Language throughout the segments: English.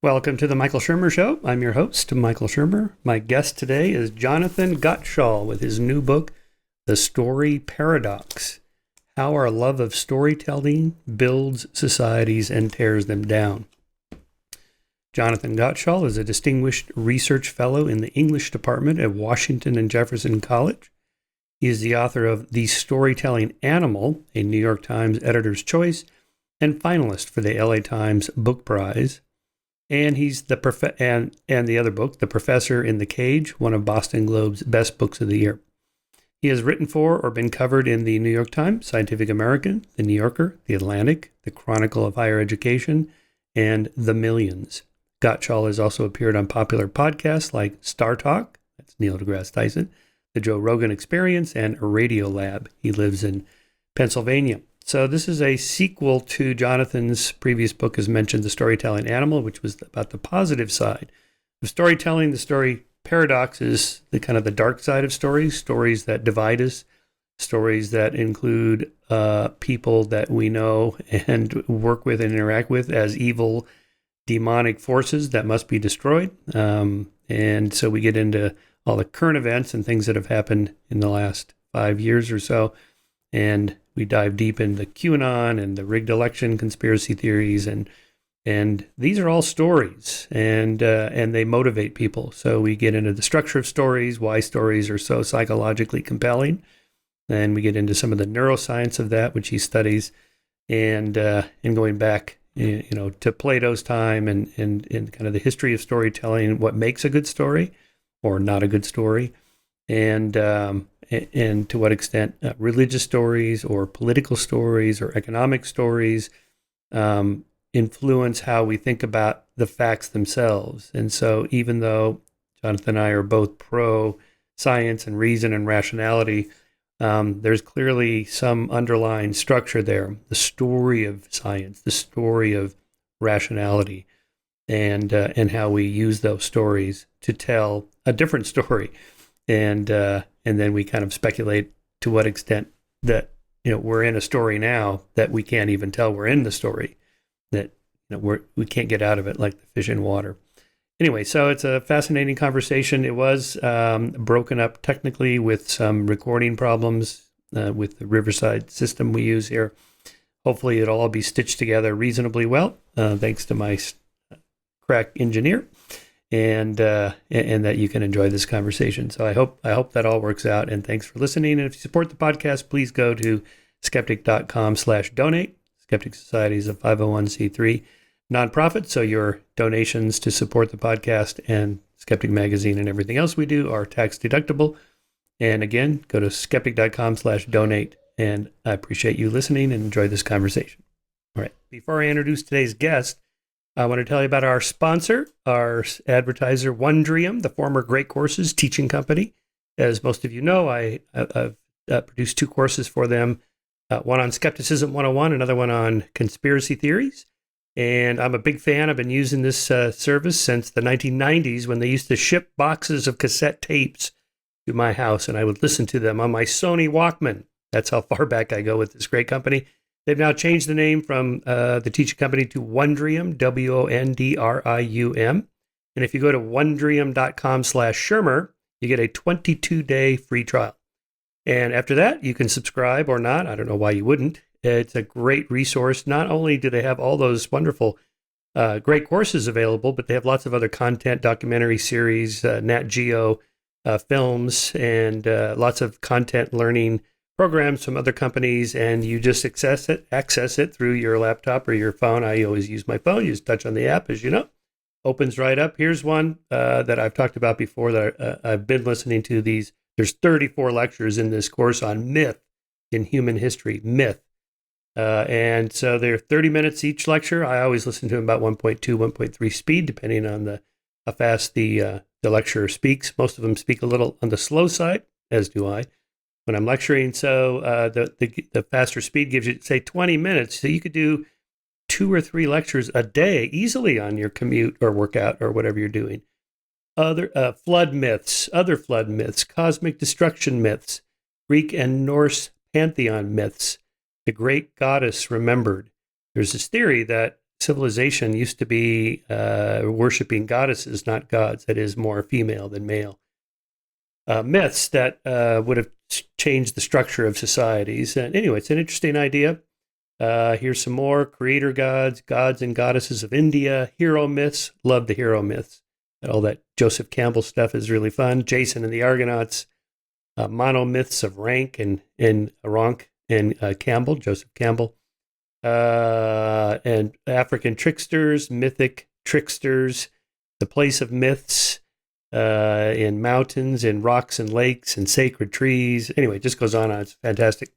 Welcome to the Michael Shermer Show. I'm your host, Michael Shermer. My guest today is Jonathan Gottschall with his new book, The Story Paradox: How Our Love of Storytelling Builds Societies and Tears Them Down. Jonathan Gottschall is a distinguished research fellow in the English department at Washington and Jefferson College. He is the author of The Storytelling Animal, a New York Times Editor's Choice, and finalist for the LA Times Book Prize. And he's the and the other book, The Professor in the Cage, one of Boston Globe's best books of the year. He has written for or been covered in the New York Times, Scientific American, The New Yorker, The Atlantic, The Chronicle of Higher Education, and The Millions. Gottschall has also appeared on popular podcasts like Star Talk, that's Neil deGrasse Tyson, The Joe Rogan Experience, and Radiolab. He lives in Pennsylvania. So this is a sequel to Jonathan's previous book, as mentioned, The Storytelling Animal, which was about the positive side of storytelling. The story paradox is the kind of the dark side of stories that divide us, stories that include people that we know and work with and interact with as evil, demonic forces that must be destroyed. And so we get into all the current events and things that have happened in the last 5 years or so. And we dive deep into QAnon and the rigged election conspiracy theories, and these are all stories, and they motivate people. So we get into the structure of stories, why stories are so psychologically compelling, and we get into some of the neuroscience of that, which he studies, and going back, to Plato's time and kind of the history of storytelling, what makes a good story or not a good story, and to what extent religious stories or political stories or economic stories influence how we think about the facts themselves. And so even though Jonathan and I are both pro-science and reason and rationality, there's clearly some underlying structure there, the story of science, the story of rationality, and how we use those stories to tell a different story. And then we kind of speculate to what extent that we're in a story now that we can't even tell we're in the story, that we can't get out of it like the fish in water. Anyway, so it's a fascinating conversation. It was broken up technically with some recording problems with the Riverside system we use here. Hopefully it'll all be stitched together reasonably well, thanks to my crack engineer. And that you can enjoy this conversation. So I hope that all works out. And thanks for listening. And if you support the podcast, please go to skeptic.com/donate. Skeptic Society is a 501c3 nonprofit. So your donations to support the podcast and Skeptic Magazine and everything else we do are tax deductible. And again, go to skeptic.com/donate. And I appreciate you listening and enjoy this conversation. All right. Before I introduce today's guest, I want to tell you about our sponsor, our advertiser, Wondrium, the former Great Courses teaching company. As most of you know, I've produced 2 courses for them, one on Skepticism 101, another one on conspiracy theories. And I'm a big fan. I've been using this service since the 1990s when they used to ship boxes of cassette tapes to my house, and I would listen to them on my Sony Walkman. That's how far back I go with this great company. They've now changed the name from the teaching company to Wondrium, Wondrium. And if you go to wondrium.com/Shermer, you get a 22-day free trial. And after that, you can subscribe or not. I don't know why you wouldn't. It's a great resource. Not only do they have all those wonderful, great courses available, but they have lots of other content, documentary series, Nat Geo films, and lots of content learning programs from other companies, and you just access it through your laptop or your phone. I always use my phone. You just touch on the app, as you know. Opens right up. Here's one that I've talked about before that I've been listening to these. There's 34 lectures in this course on myth in human history, myth. And so they're 30 minutes each lecture. I always listen to them about 1.2, 1.3 speed, depending on how fast the lecturer speaks. Most of them speak a little on the slow side, as do I, when I'm lecturing. So the faster speed gives you, say, 20 minutes. So you could do 2 or 3 lectures a day easily on your commute or workout or whatever you're doing. Other flood myths, cosmic destruction myths, Greek and Norse pantheon myths, the great goddess remembered. There's this theory that civilization used to be worshiping goddesses, not gods. That is more female than male. Myths that would have changed the structure of societies. And anyway, it's an interesting idea. Here's some more. Creator gods, gods and goddesses of India, hero myths. Love the hero myths. All that Joseph Campbell stuff is really fun. Jason and the Argonauts. Monomyths of Rank and Rank and Campbell, Joseph Campbell. And African tricksters, mythic tricksters, the place of myths in mountains, in rocks and lakes, and sacred trees. Anyway, it just goes on. It's fantastic.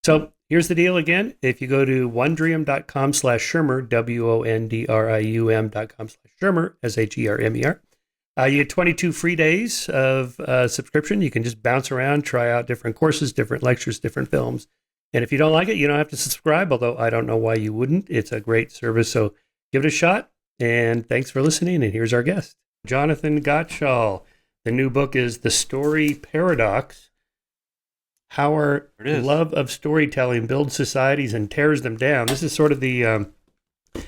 So here's the deal again. If you go to wondrium.com/Shermer, wondrium.com/Shermer, Shermer, you get 22 free days of subscription. You can just bounce around, try out different courses, different lectures, different films. And if you don't like it, you don't have to subscribe, although I don't know why you wouldn't. It's a great service, so give it a shot. And thanks for listening. And here's our guest, Jonathan Gottschall. The new book is The Story Paradox: How Our Love of Storytelling Builds Societies and Tears Them Down. This is sort of the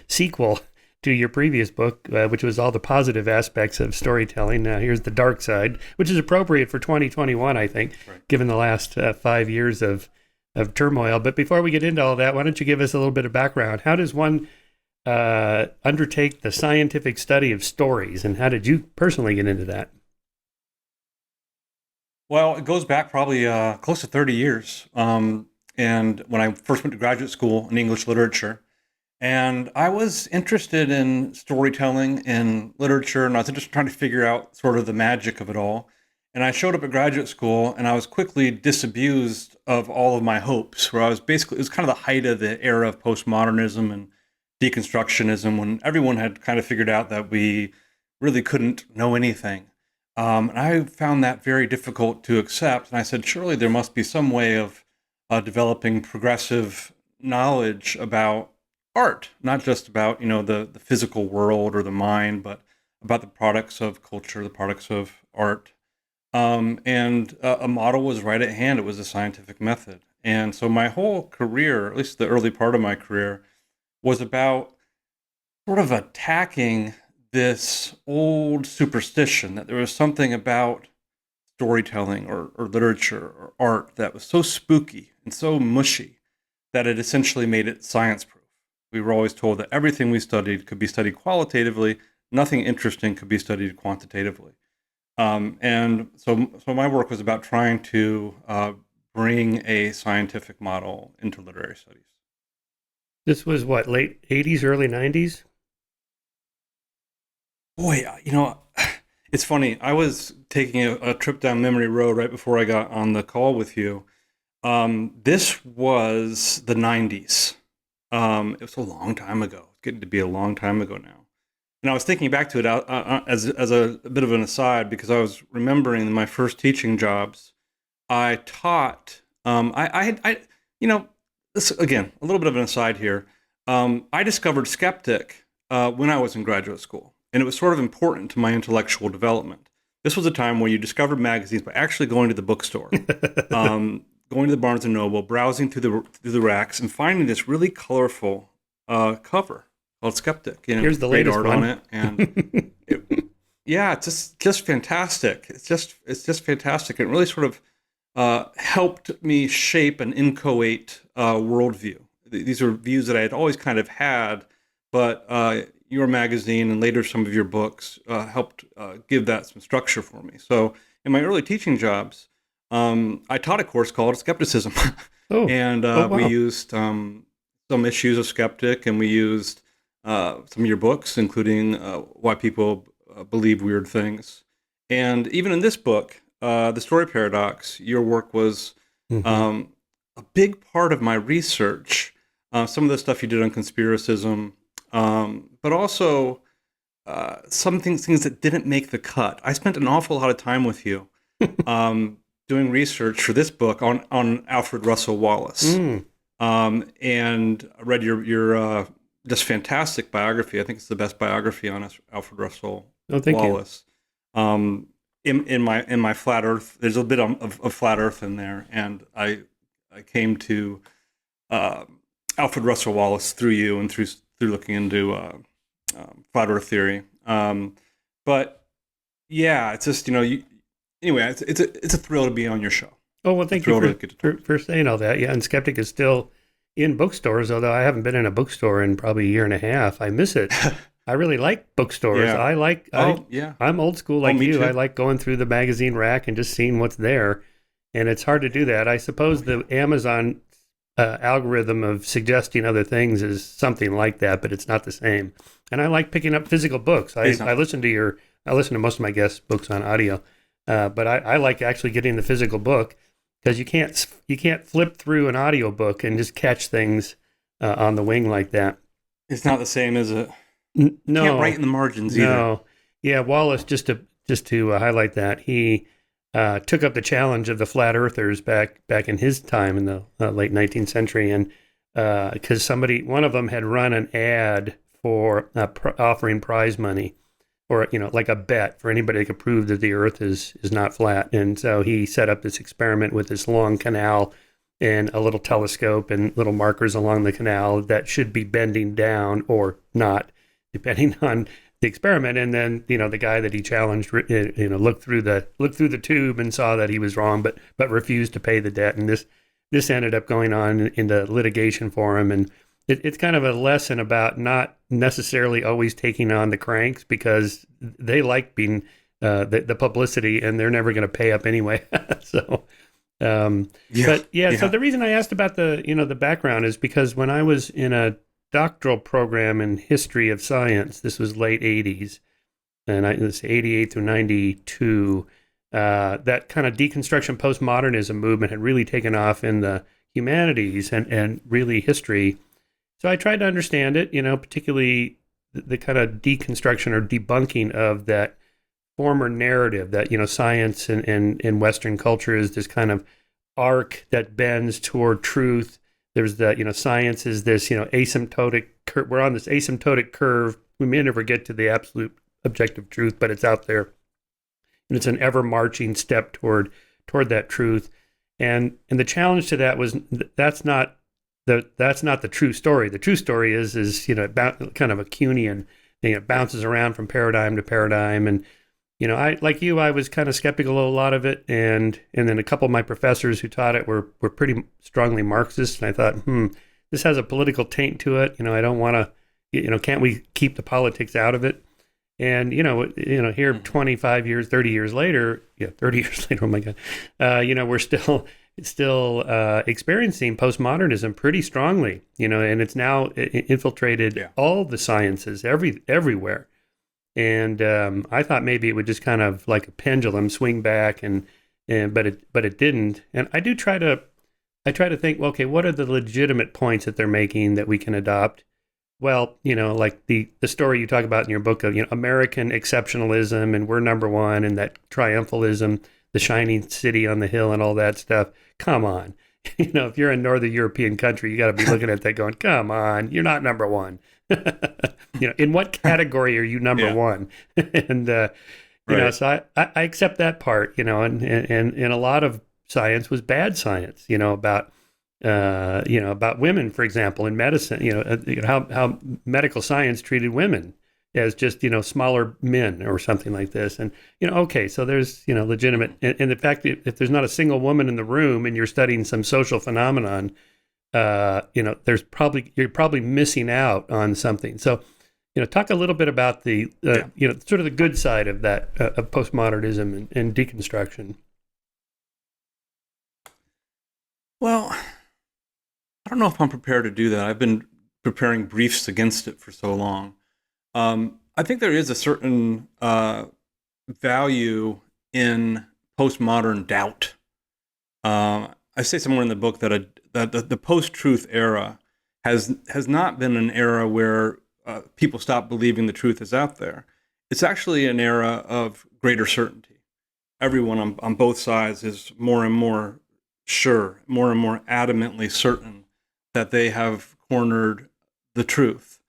sequel to your previous book, which was all the positive aspects of storytelling. Now here's the dark side, which is appropriate for 2021, I think, right, given the last 5 years of turmoil. But before we get into all that, why don't you give us a little bit of background? How does one undertake the scientific study of stories, and how did you personally get into that? Well, it goes back probably close to 30 years. And when I first went to graduate school in English literature, and I was interested in storytelling and literature, and I was just trying to figure out sort of the magic of it all. And I showed up at graduate school, and I was quickly disabused of all of my hopes, where I was basically, it was kind of the height of the era of postmodernism and deconstructionism, when everyone had kind of figured out that we really couldn't know anything. And I found that very difficult to accept. And I said, surely there must be some way of developing progressive knowledge about art, not just about, the physical world or the mind, but about the products of culture, the products of art. And a model was right at hand. It was a scientific method. And so my whole career, at least the early part of my career, was about sort of attacking this old superstition that there was something about storytelling or literature or art that was so spooky and so mushy that it essentially made it science-proof. We were always told that everything we studied could be studied qualitatively, nothing interesting could be studied quantitatively. And so my work was about trying to bring a scientific model into literary studies. This was what, late 80s, early 90s? Boy, it's funny. I was taking a trip down memory road right before I got on the call with you. This was the 90s. It was a long time ago. It's getting to be a long time ago now. And I was thinking back to it as a bit of an aside, because I was remembering my first teaching jobs. I taught. This again, a little bit of an aside here. I discovered Skeptic when I was in graduate school, and it was sort of important to my intellectual development. This was a time where you discovered magazines by actually going to the bookstore, going to the Barnes and Noble, browsing through the racks, and finding this really colorful cover called Skeptic. Here's the latest art one on it, and it's just fantastic. It's just fantastic. It really sort of helped me shape an inchoate worldview. These are views that I had always kind of had, but your magazine and later some of your books helped give that some structure for me. So in my early teaching jobs, I taught a course called Skepticism. And wow. We used some issues of Skeptic, and we used some of your books, including Why People Believe Weird Things. And even in this book, The Story Paradox, your work was a big part of my research. Some of the stuff you did on conspiracism, but also some things that didn't make the cut. I spent an awful lot of time with you doing research for this book on Alfred Russel Wallace. And I read your just fantastic biography. I think it's the best biography on Alfred Russell Wallace. In my flat Earth, there's a bit of flat Earth in there, and I came to Alfred Russel Wallace through you and through through looking into flat Earth theory. But yeah, it's just anyway, it's a thrill to be on your show. Oh, well, thank you for saying all that. Yeah, and Skeptic is still in bookstores, although I haven't been in a bookstore in probably a year and a half. I miss it. I really like bookstores. Yeah. I'm old school like you. Too. I like going through the magazine rack and just seeing what's there. And it's hard to do that. I suppose the Amazon algorithm of suggesting other things is something like that, but it's not the same. And I like picking up physical books. I listen to most of my guests' books on audio, but I like actually getting the physical book, because you can't flip through an audio book and just catch things on the wing like that. It's not the same, is it? No, you can't write in the margins either. No, yeah. Wallace, just to highlight that, he took up the challenge of the flat earthers back in his time in the late 19th century, and because one of them had run an ad for offering prize money, or like a bet for anybody that could prove that the Earth is not flat. And so he set up this experiment with this long canal and a little telescope and little markers along the canal that should be bending down or not, depending on the experiment. And then the guy that he challenged looked through the tube and saw that he was wrong, but refused to pay the debt. And this ended up going on into litigation for him. And it's kind of a lesson about not necessarily always taking on the cranks, because they like being the publicity, and they're never going to pay up anyway. So, So the reason I asked about the background is because when I was in a doctoral program in history of science, this was late 80s, and it was 88 through 92, that kind of deconstruction postmodernism movement had really taken off in the humanities and really history. So I tried to understand it, particularly the kind of deconstruction or debunking of that former narrative that, science and Western culture is this kind of arc that bends toward truth. There's the, science is this, asymptotic curve. We're on this asymptotic curve. We may never get to the absolute objective truth, but it's out there. And it's an ever marching step toward that truth. And the challenge to that was that's not the true story. The true story is kind of a Kuhnian thing. It bounces around from paradigm to paradigm. And, I was kind of skeptical of a lot of it. And then a couple of my professors who taught it were pretty strongly Marxist. And I thought, this has a political taint to it. I don't want to, can't we keep the politics out of it? And, here 25 years, 30 years later, 30 years later, oh my God, we're still experiencing postmodernism pretty strongly, and it's now infiltrated all the sciences everywhere. And I thought maybe it would just kind of like a pendulum swing back, but it didn't. And I try to think, well, okay, what are the legitimate points that they're making that we can adopt? Well, like the story you talk about in your book of, American exceptionalism, and we're number one, and that triumphalism, the shining city on the hill and all that stuff. Come on. If you're a Northern European country, you got to be looking at that going, come on, you're not number one. In what category are you number one? And, so I accept that part, and a lot of science was bad science, about women, for example, in medicine, how medical science treated women as just, smaller men or something like this. And, okay, so there's, legitimate, and the fact that if there's not a single woman in the room and you're studying some social phenomenon, you're probably missing out on something. So, talk a little bit about the, sort of the good side of that, of postmodernism and deconstruction. Well, I don't know if I'm prepared to do that. I've been preparing briefs against it for so long. I think there is a certain value in postmodern doubt. I say somewhere in the book that the post-truth era has not been an era where people stop believing the truth is out there. It's actually an era of greater certainty. Everyone on both sides is more and more sure, more and more adamantly certain that they have cornered the truth.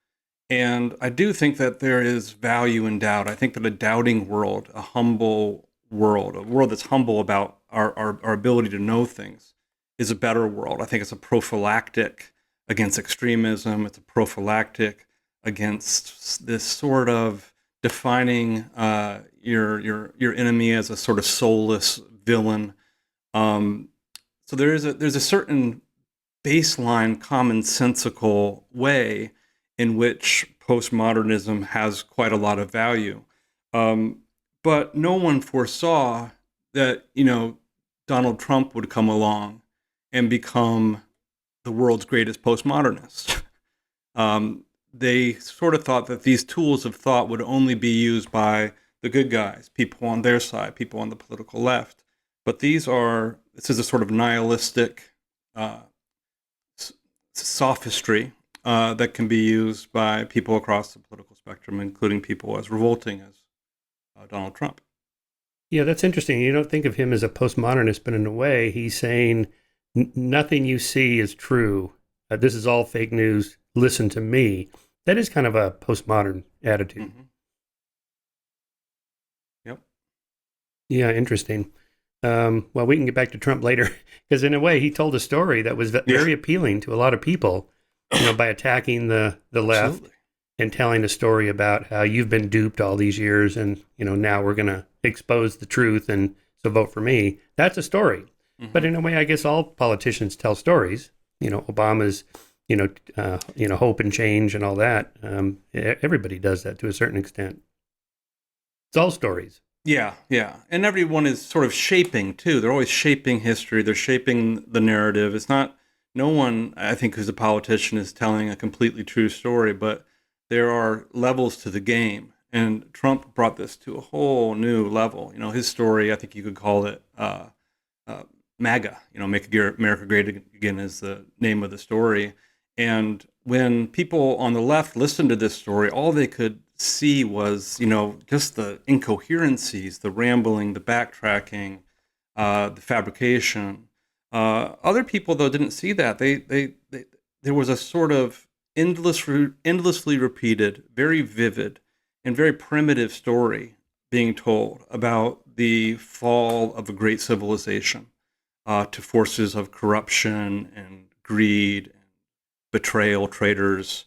And I do think that there is value in doubt. I think that a doubting world, a humble world, a world that's humble about our ability to know things, is a better world. I think it's a prophylactic against extremism. It's a prophylactic against this sort of defining your enemy as a sort of soulless villain. So there's a certain baseline commonsensical way in which postmodernism has quite a lot of value. But no one foresaw that, Donald Trump would come along and become the world's greatest postmodernist. They sort of thought that these tools of thought would only be used by the good guys, people on their side, people on the political left. But this is a sort of nihilistic sophistry that can be used by people across the political spectrum, including people as revolting as Donald Trump. Yeah, that's interesting. You don't think of him as a postmodernist, but in a way, he's saying nothing you see is true. This is all fake news. Listen to me. That is kind of a postmodern attitude. Mm-hmm. Yep. Yeah, interesting. Well, we can get back to Trump later, because in a way, he told a story that was very appealing to a lot of people, by attacking the left. Absolutely. And telling a story about how you've been duped all these years, and now we're going to expose the truth, and so vote for me. That's a story. Mm-hmm. But in a way, I guess all politicians tell stories. Obama's, hope and change and all that. Everybody does that to a certain extent. It's all stories. Yeah, yeah. And everyone is sort of shaping, too. They're always shaping history. They're shaping the narrative. It's not, no one, I think, who's a politician is telling a completely true story, but there are levels to the game. And Trump brought this to a whole new level. His story, I think you could call it MAGA, Make America Great Again is the name of the story. And when people on the left listened to this story, all they could see was, just the incoherencies, the rambling, the backtracking, the fabrication. Other people, though, didn't see that. There was a sort of endlessly repeated, very vivid, and very primitive story being told about the fall of a great civilization to forces of corruption and greed and betrayal, traitors,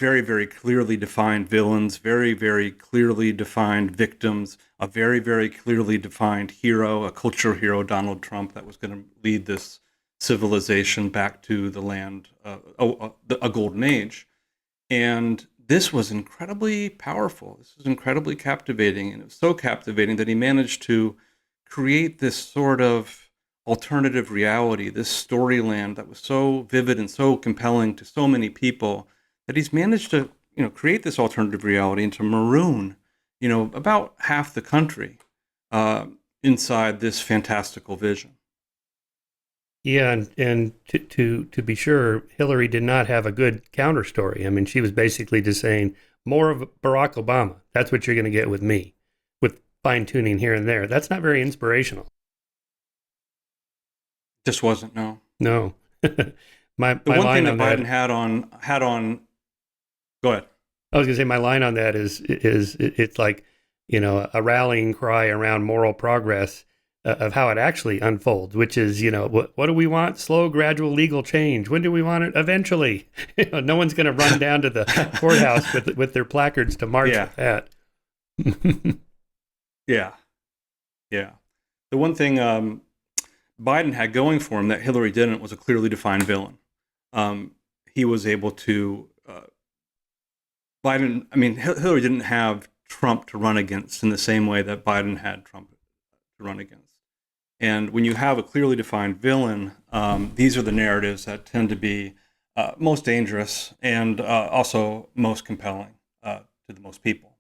very, very clearly defined villains, very, very clearly defined victims, a very, very clearly defined hero, a culture hero, Donald Trump, that was going to lead this civilization back to the land, a golden age. And this was incredibly powerful. This was incredibly captivating. And it was so captivating that he managed to create this sort of alternative reality, this storyland that was so vivid and so compelling to so many people that he's managed to, create this alternative reality and to maroon, about half the country inside this fantastical vision. Yeah, and to be sure, Hillary did not have a good counter story. I mean, she was basically just saying, more of Barack Obama. That's what you're going to get with me, with fine-tuning here and there. That's not very inspirational. Just wasn't, no. No. The one thing that Biden had on. Go ahead. I was going to say my line on that is it's like, a rallying cry around moral progress of how it actually unfolds, which is, what do we want? Slow, gradual legal change. When do we want it? Eventually. No one's going to run down to the courthouse with their placards to march with that. Yeah. The one thing Biden had going for him that Hillary didn't was a clearly defined villain. He was able to... Hillary didn't have Trump to run against in the same way that Biden had Trump to run against. And when you have a clearly defined villain, these are the narratives that tend to be most dangerous and also most compelling to the most people.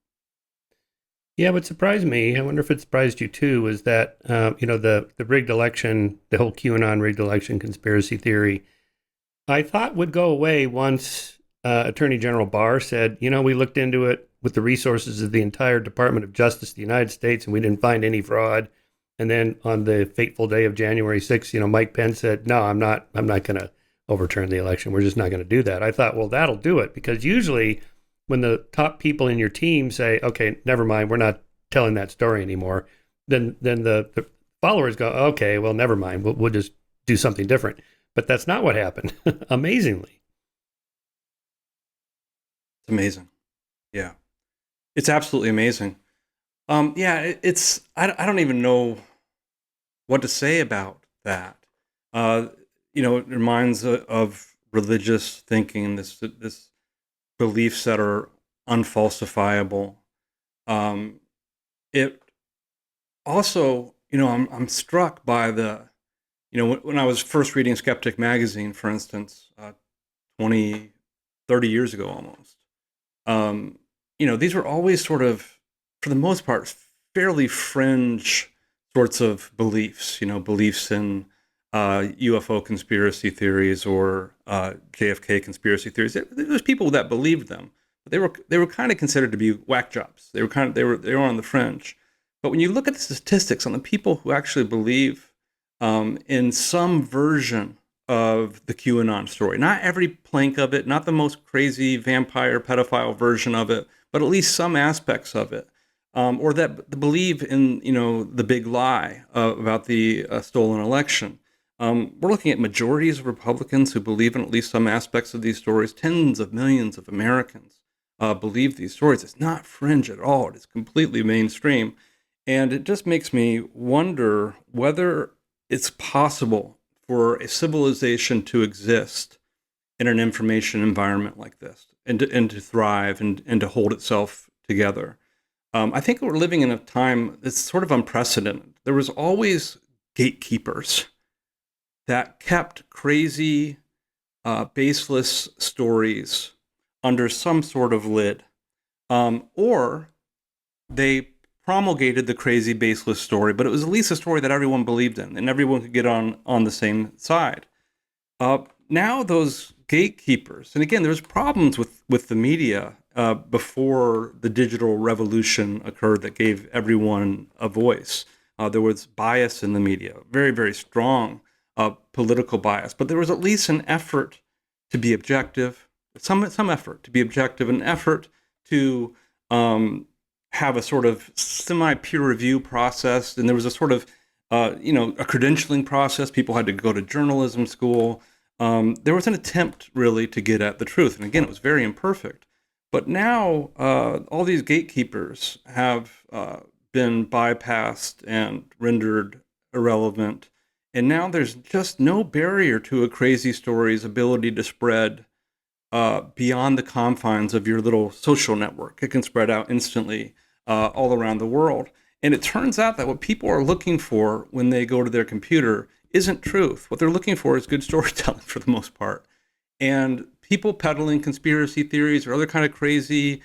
Yeah, what surprised me, I wonder if it surprised you too, was that, the rigged election, the whole QAnon rigged election conspiracy theory, I thought would go away once Attorney General Barr said, we looked into it with the resources of the entire Department of Justice of the United States and we didn't find any fraud. And then on the fateful day of January 6th, Mike Pence said, no, I'm not going to overturn the election. We're just not going to do that. I thought, well, that'll do it, because usually when the top people in your team say, okay, never mind, we're not telling that story anymore, then the followers go, okay, well, never mind, we'll just do something different. But that's not what happened, amazingly. It's amazing. Yeah, it's absolutely amazing. It's I don't even know what to say about that. Uh, it reminds of religious thinking, this beliefs that are unfalsifiable. Um, it also, I'm struck by when I was first reading Skeptic magazine, for instance, 20, 30 years ago almost. These were always sort of, for the most part, fairly fringe sorts of beliefs. Beliefs in UFO conspiracy theories or JFK conspiracy theories. There was people that believed them, but they were kind of considered to be whack jobs. They were on the fringe. But when you look at the statistics on the people who actually believe in some version of the QAnon story, not every plank of it, not the most crazy vampire pedophile version of it, but at least some aspects of it, or that believe in the big lie about the stolen election. We're looking at majorities of Republicans who believe in at least some aspects of these stories. Tens of millions of Americans believe these stories. It's not fringe at all. It is completely mainstream. And it just makes me wonder whether it's possible for a civilization to exist in an information environment like this and to thrive and to hold itself together. I think we're living in a time that's sort of unprecedented. There was always gatekeepers that kept crazy, baseless stories under some sort of lid, or they promulgated the crazy, baseless story, but it was at least a story that everyone believed in and everyone could get on the same side. Now those gatekeepers, and again, there's problems with the media before the digital revolution occurred that gave everyone a voice. There was bias in the media, very, very strong political bias, but there was at least an effort to be objective, some effort to be objective, an effort to have a sort of semi-peer review process, and there was a sort of a credentialing process. People had to go to journalism school. There was an attempt really to get at the truth, and again, it was very imperfect. But now all these gatekeepers have been bypassed and rendered irrelevant, and now there's just no barrier to a crazy story's ability to spread beyond the confines of your little social network. It can spread out instantly all around the world. And it turns out that what people are looking for when they go to their computer isn't truth. What they're looking for is good storytelling for the most part. And people peddling conspiracy theories or other kind of crazy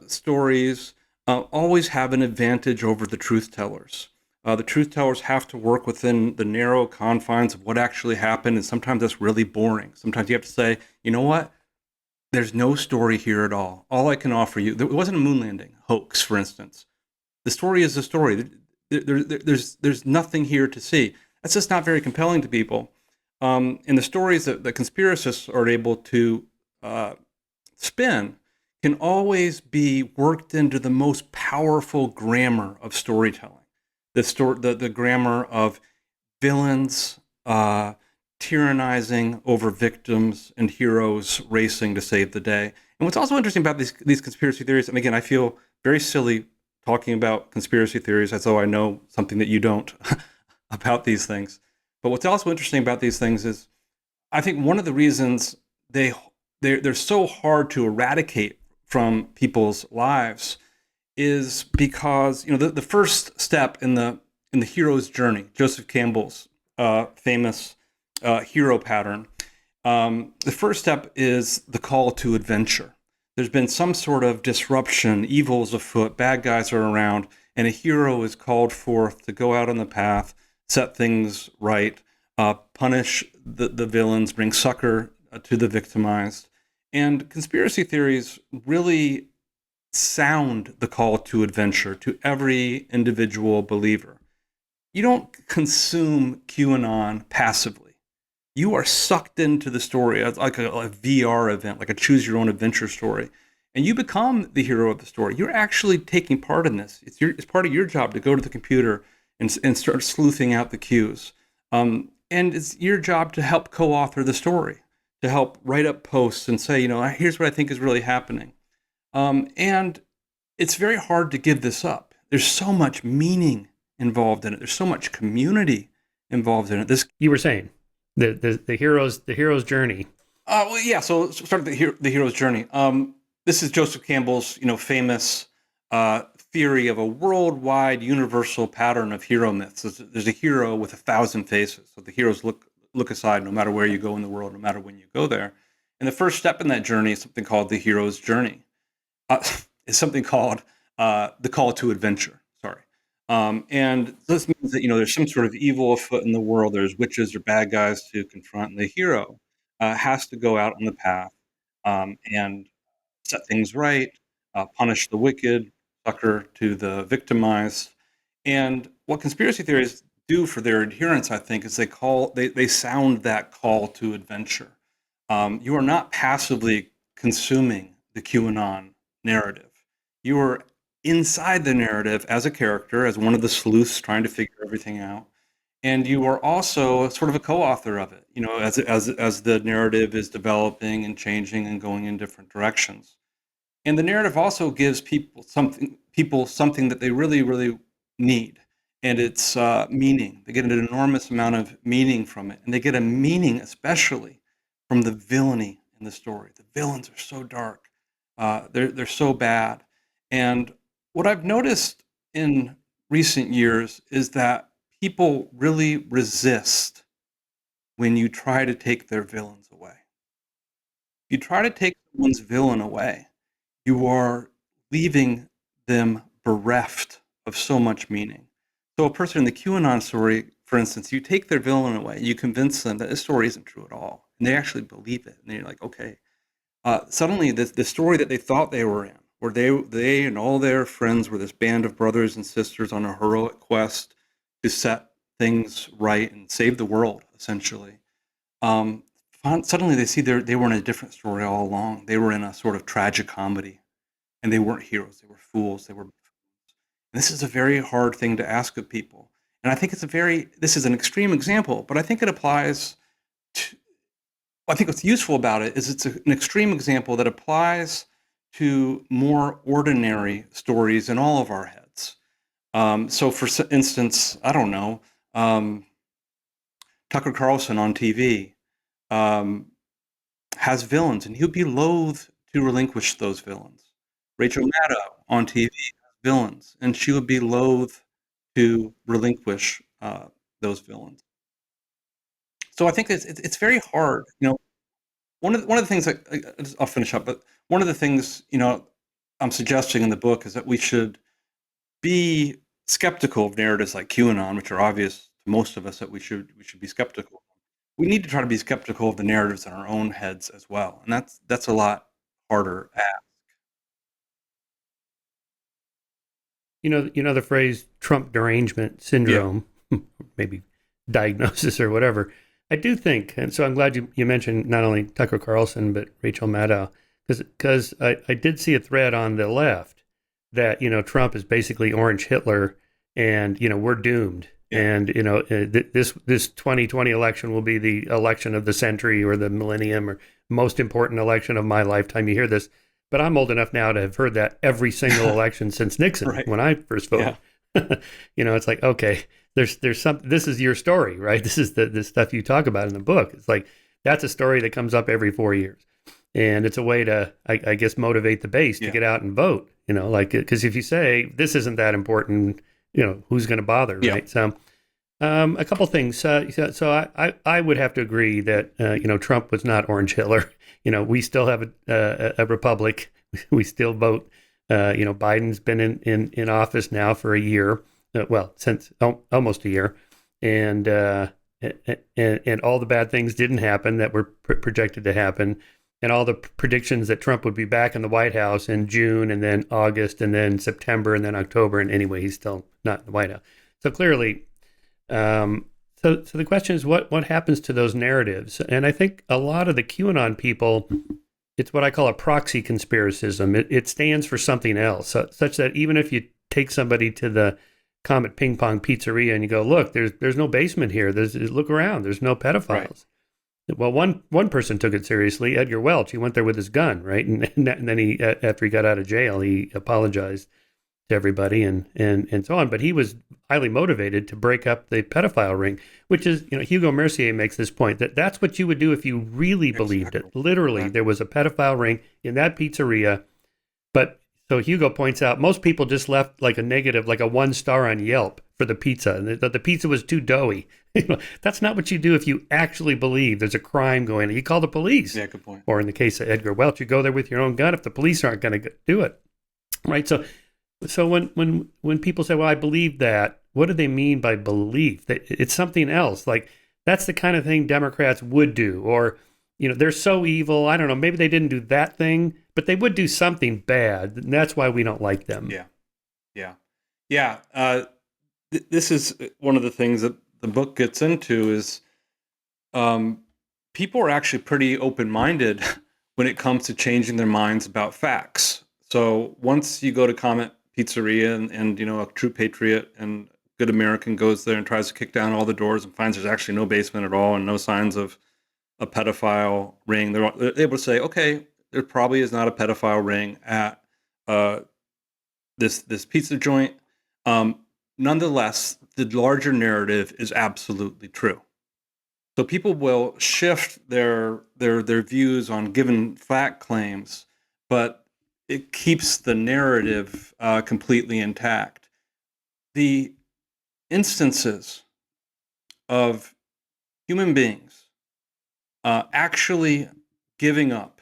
stories always have an advantage over the truth tellers. The truth tellers have to work within the narrow confines of what actually happened, and sometimes that's really boring. Sometimes you have to say, you know what? There's no story here at all. All I can offer you, there wasn't a moon landing hoax, for instance. The story is the story. There's nothing here to see. That's just not very compelling to people. And the stories that the conspiracists are able to spin can always be worked into the most powerful grammar of storytelling. The grammar of villains tyrannizing over victims and heroes racing to save the day. And what's also interesting about these conspiracy theories, and again, I feel very silly talking about conspiracy theories as though I know something that you don't about these things. But what's also interesting about these things is I think one of the reasons they're so hard to eradicate from people's lives is because the first step in the hero's journey, Joseph Campbell's famous hero pattern, the first step is the call to adventure. There's been some sort of disruption, evil's afoot, bad guys are around, and a hero is called forth to go out on the path, set things right, punish the villains, bring succor to the victimized. And conspiracy theories really sound the call to adventure to every individual believer. You don't consume QAnon passively. You are sucked into the story like a VR event, like a choose your own adventure story. And you become the hero of the story. You're actually taking part in this. It's part of your job to go to the computer and start sleuthing out the cues. And it's your job to help co-author the story, to help write up posts and say, here's what I think is really happening. And it's very hard to give this up. There's so much meaning involved in it. There's so much community involved in it. This You were saying the hero's journey. Well, yeah. So start the hero's journey. This is Joseph Campbell's, famous theory of a worldwide universal pattern of hero myths. There's a hero with 1,000 faces. So the heroes look aside no matter where you go in the world, no matter when you go there. And the first step in that journey is something called the hero's journey. It's something called the call to adventure. Sorry. And this means that, there's some sort of evil afoot in the world. There's witches or bad guys to confront. And the hero has to go out on the path and set things right, punish the wicked, succor to the victimized. And what conspiracy theories do for their adherents, I think, is they sound that call to adventure. You are not passively consuming the QAnon narrative. You are inside the narrative as a character, as one of the sleuths trying to figure everything out. And you are also sort of a co-author of it, as the narrative is developing and changing and going in different directions. And the narrative also gives people something that they really, really need. And it's meaning. They get an enormous amount of meaning from it. And they get a meaning especially from the villainy in the story. The villains are so dark. They're so bad. And what I've noticed in recent years is that people really resist when you try to take their villains away. If you try to take someone's villain away, you are leaving them bereft of so much meaning. So a person in the QAnon story, for instance, you take their villain away, you convince them that this story isn't true at all, and they actually believe it. And you're like, okay. Suddenly, the story that they thought they were in, where they and all their friends were this band of brothers and sisters on a heroic quest to set things right and save the world, essentially. Suddenly they see they were in a different story all along. They were in a sort of tragicomedy, and they weren't heroes. They were fools. And this is a very hard thing to ask of people. And I think this is an extreme example, but I think it applies to, I think what's useful about it is it's an extreme example that applies to more ordinary stories in all of our heads. So for instance, I don't know, Tucker Carlson on TV has villains, and he'd be loath to relinquish those villains. Rachel Maddow on TV has villains, and she would be loath to relinquish those villains. So I think it's very hard. One of the things I'll finish up, but one of the things I'm suggesting in the book is that we should be skeptical of narratives like QAnon, which are obvious to most of us that we should be skeptical. We need to try to be skeptical of the narratives in our own heads as well, and that's a lot harder to ask. You know the phrase Trump derangement syndrome, maybe diagnosis or whatever. I do think, and so I'm glad you mentioned not only Tucker Carlson but Rachel Maddow, because I did see a thread on the left that Trump is basically Orange Hitler, and we're doomed, and this 2020 election will be the election of the century or the millennium or most important election of my lifetime. You hear this, but I'm old enough now to have heard that every single election since Nixon Right. when I first voted. Yeah. It's like, okay. There's some. This is your story, right? This is the stuff you talk about in the book. It's like that's a story that comes up every 4 years, and it's a way to, I guess, motivate the base to get out and vote. Because if you say this isn't that important, who's going to bother, right? So, a couple things. So I would have to agree that Trump was not Orange Hitler. We still have a republic. We still vote. Biden's been in office now for a year. Since almost a year, and all the bad things didn't happen that were projected to happen, and all the predictions that Trump would be back in the White House in June, and then August, and then September, and then October, and anyway, he's still not in the White House. So clearly, so the question is, what happens to those narratives? And I think a lot of the QAnon people, it's what I call a proxy conspiracism. It stands for something else, such that even if you take somebody to the Comet Ping Pong Pizzeria and you go, look, there's no basement here. Look around. There's no pedophiles. Right. Well, one person took it seriously. Edgar Welch. He went there with his gun, right? And then he, after he got out of jail, he apologized to everybody and so on. But he was highly motivated to break up the pedophile ring, which is, Hugo Mercier makes this point that that's what you would do if you really believed it. Literally, there was a pedophile ring in that pizzeria. But so Hugo points out most people just left like a negative, like a 1 star on Yelp for the pizza. And the pizza was too doughy. That's not what you do if you actually believe there's a crime going on. You call the police. Yeah, good point. Or in the case of Edgar Welch, you go there with your own gun if the police aren't going to do it. Right. So when people say, well, I believe that, what do they mean by belief? It's something else. Like that's the kind of thing Democrats would do. Or, they're so evil. I don't know. Maybe they didn't do that thing, but they would do something bad. And that's why we don't like them. Yeah. This is one of the things that the book gets into is people are actually pretty open-minded when it comes to changing their minds about facts. So once you go to Comet Pizzeria and a true patriot and good American goes there and tries to kick down all the doors and finds there's actually no basement at all and no signs of a pedophile ring, they're able to say, okay, there probably is not a pedophile ring at this pizza joint. Nonetheless, the larger narrative is absolutely true. So people will shift their views on given fact claims, but it keeps the narrative completely intact. The instances of human beings actually giving up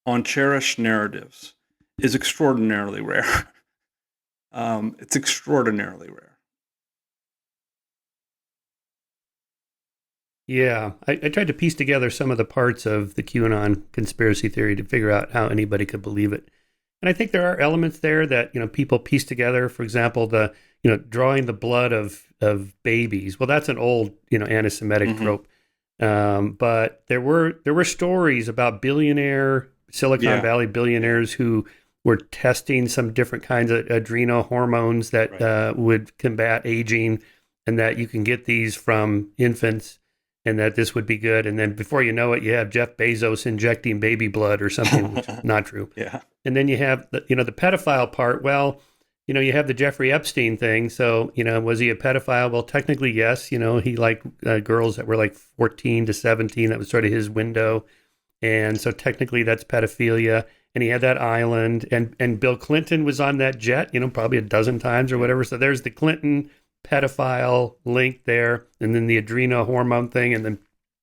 on cherished narratives is extraordinarily rare. It's extraordinarily rare. Yeah, I tried to piece together some of the parts of the QAnon conspiracy theory to figure out how anybody could believe it. And I think there are elements there that, people piece together. For example, the, drawing the blood of babies. Well, that's an old, anti-Semitic trope. But there were stories about Silicon Valley billionaires who were testing some different kinds of adrenal hormones that would combat aging, and that you can get these from infants, and that this would be good. And then before you know it, you have Jeff Bezos injecting baby blood or something, which is not true. Yeah. And then you have the pedophile part. Well, you have the Jeffrey Epstein thing. So, was he a pedophile? Well, technically, yes. He liked girls that were like 14 to 17. That was sort of his window. And so technically that's pedophilia. And he had that island. And Bill Clinton was on that jet, probably a dozen times or whatever. So there's the Clinton pedophile link there. And then the adrenal hormone thing. And then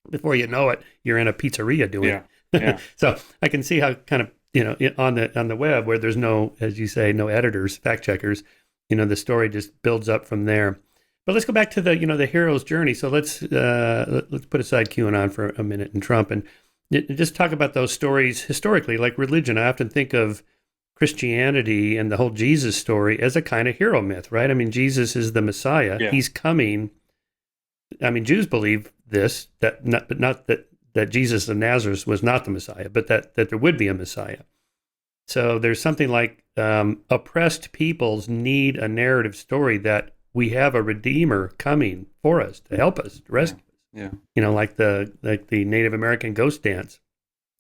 before you know it, you're in a pizzeria doing it. Yeah. So I can see how kind of, on the web where there's no, as you say, no editors, fact checkers, the story just builds up from there. But let's go back to the, the hero's journey. So let's put aside QAnon for a minute and Trump and just talk about those stories historically, like religion. I often think of Christianity and the whole Jesus story as a kind of hero myth, right? I mean, Jesus is the Messiah. Yeah. He's coming. I mean, Jews believe this, but not that Jesus of Nazareth was not the Messiah, but that there would be a Messiah. So there's something like oppressed peoples need a narrative story that we have a Redeemer coming for us to help us, to rescue us. Yeah. Like the Native American ghost dance,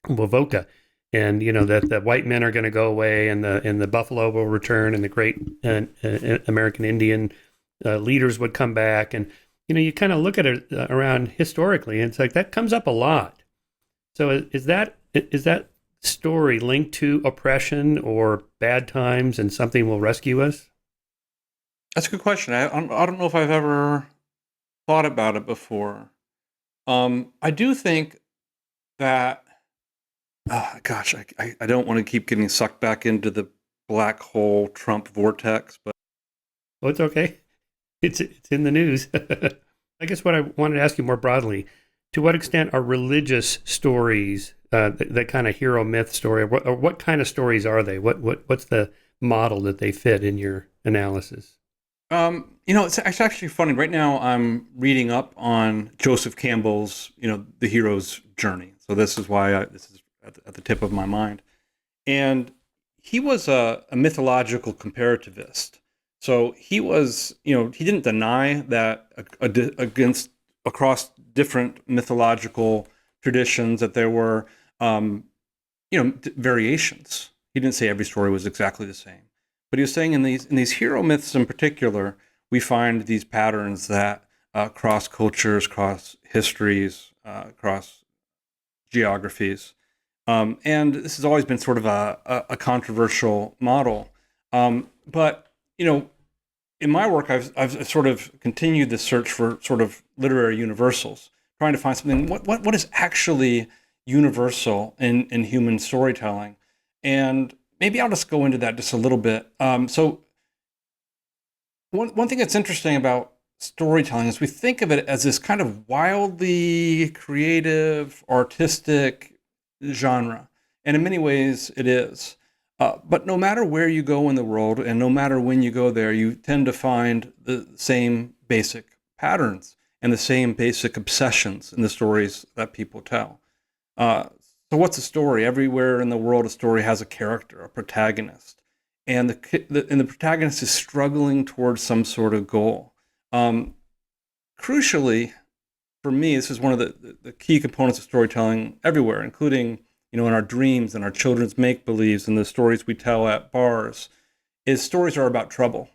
Wovoka, and that the white men are going to go away, and the buffalo will return, and the great American Indian leaders would come back, and you kind of look at it around historically, and it's like that comes up a lot. So is that story linked to oppression or bad times, and something will rescue us? That's a good question. I don't know if I've ever thought about it before. I do think that, I don't want to keep getting sucked back into the black hole Trump vortex, but well, it's okay. It's in the news. I guess what I wanted to ask you more broadly, to what extent are religious stories that kind of hero myth story, or what kind of stories are they? What's the model that they fit in your analysis? It's actually funny. Right now, I'm reading up on Joseph Campbell's, the hero's journey. So this is why this is at the tip of my mind. And he was a mythological comparativist. So he was, he didn't deny that across different mythological traditions, that there were, variations. He didn't say every story was exactly the same, but he was saying in these hero myths in particular, we find these patterns that cross cultures, cross histories, cross geographies. And this has always been sort of a controversial model. But, in my work, I've sort of continued the search for sort of literary universals, trying to find something, what is actually universal in human storytelling. And maybe I'll just go into that just a little bit. So one thing that's interesting about storytelling is we think of it as this kind of wildly creative, artistic genre. And in many ways, it is. But no matter where you go in the world and no matter when you go there, you tend to find the same basic patterns and the same basic obsessions in the stories that people tell. So what's a story? Everywhere in the world, a story has a character, a protagonist. And the protagonist is struggling towards some sort of goal. Crucially, for me, this is one of the key components of storytelling everywhere, including in our dreams and our children's make-believes and the stories we tell at bars, is stories are about trouble.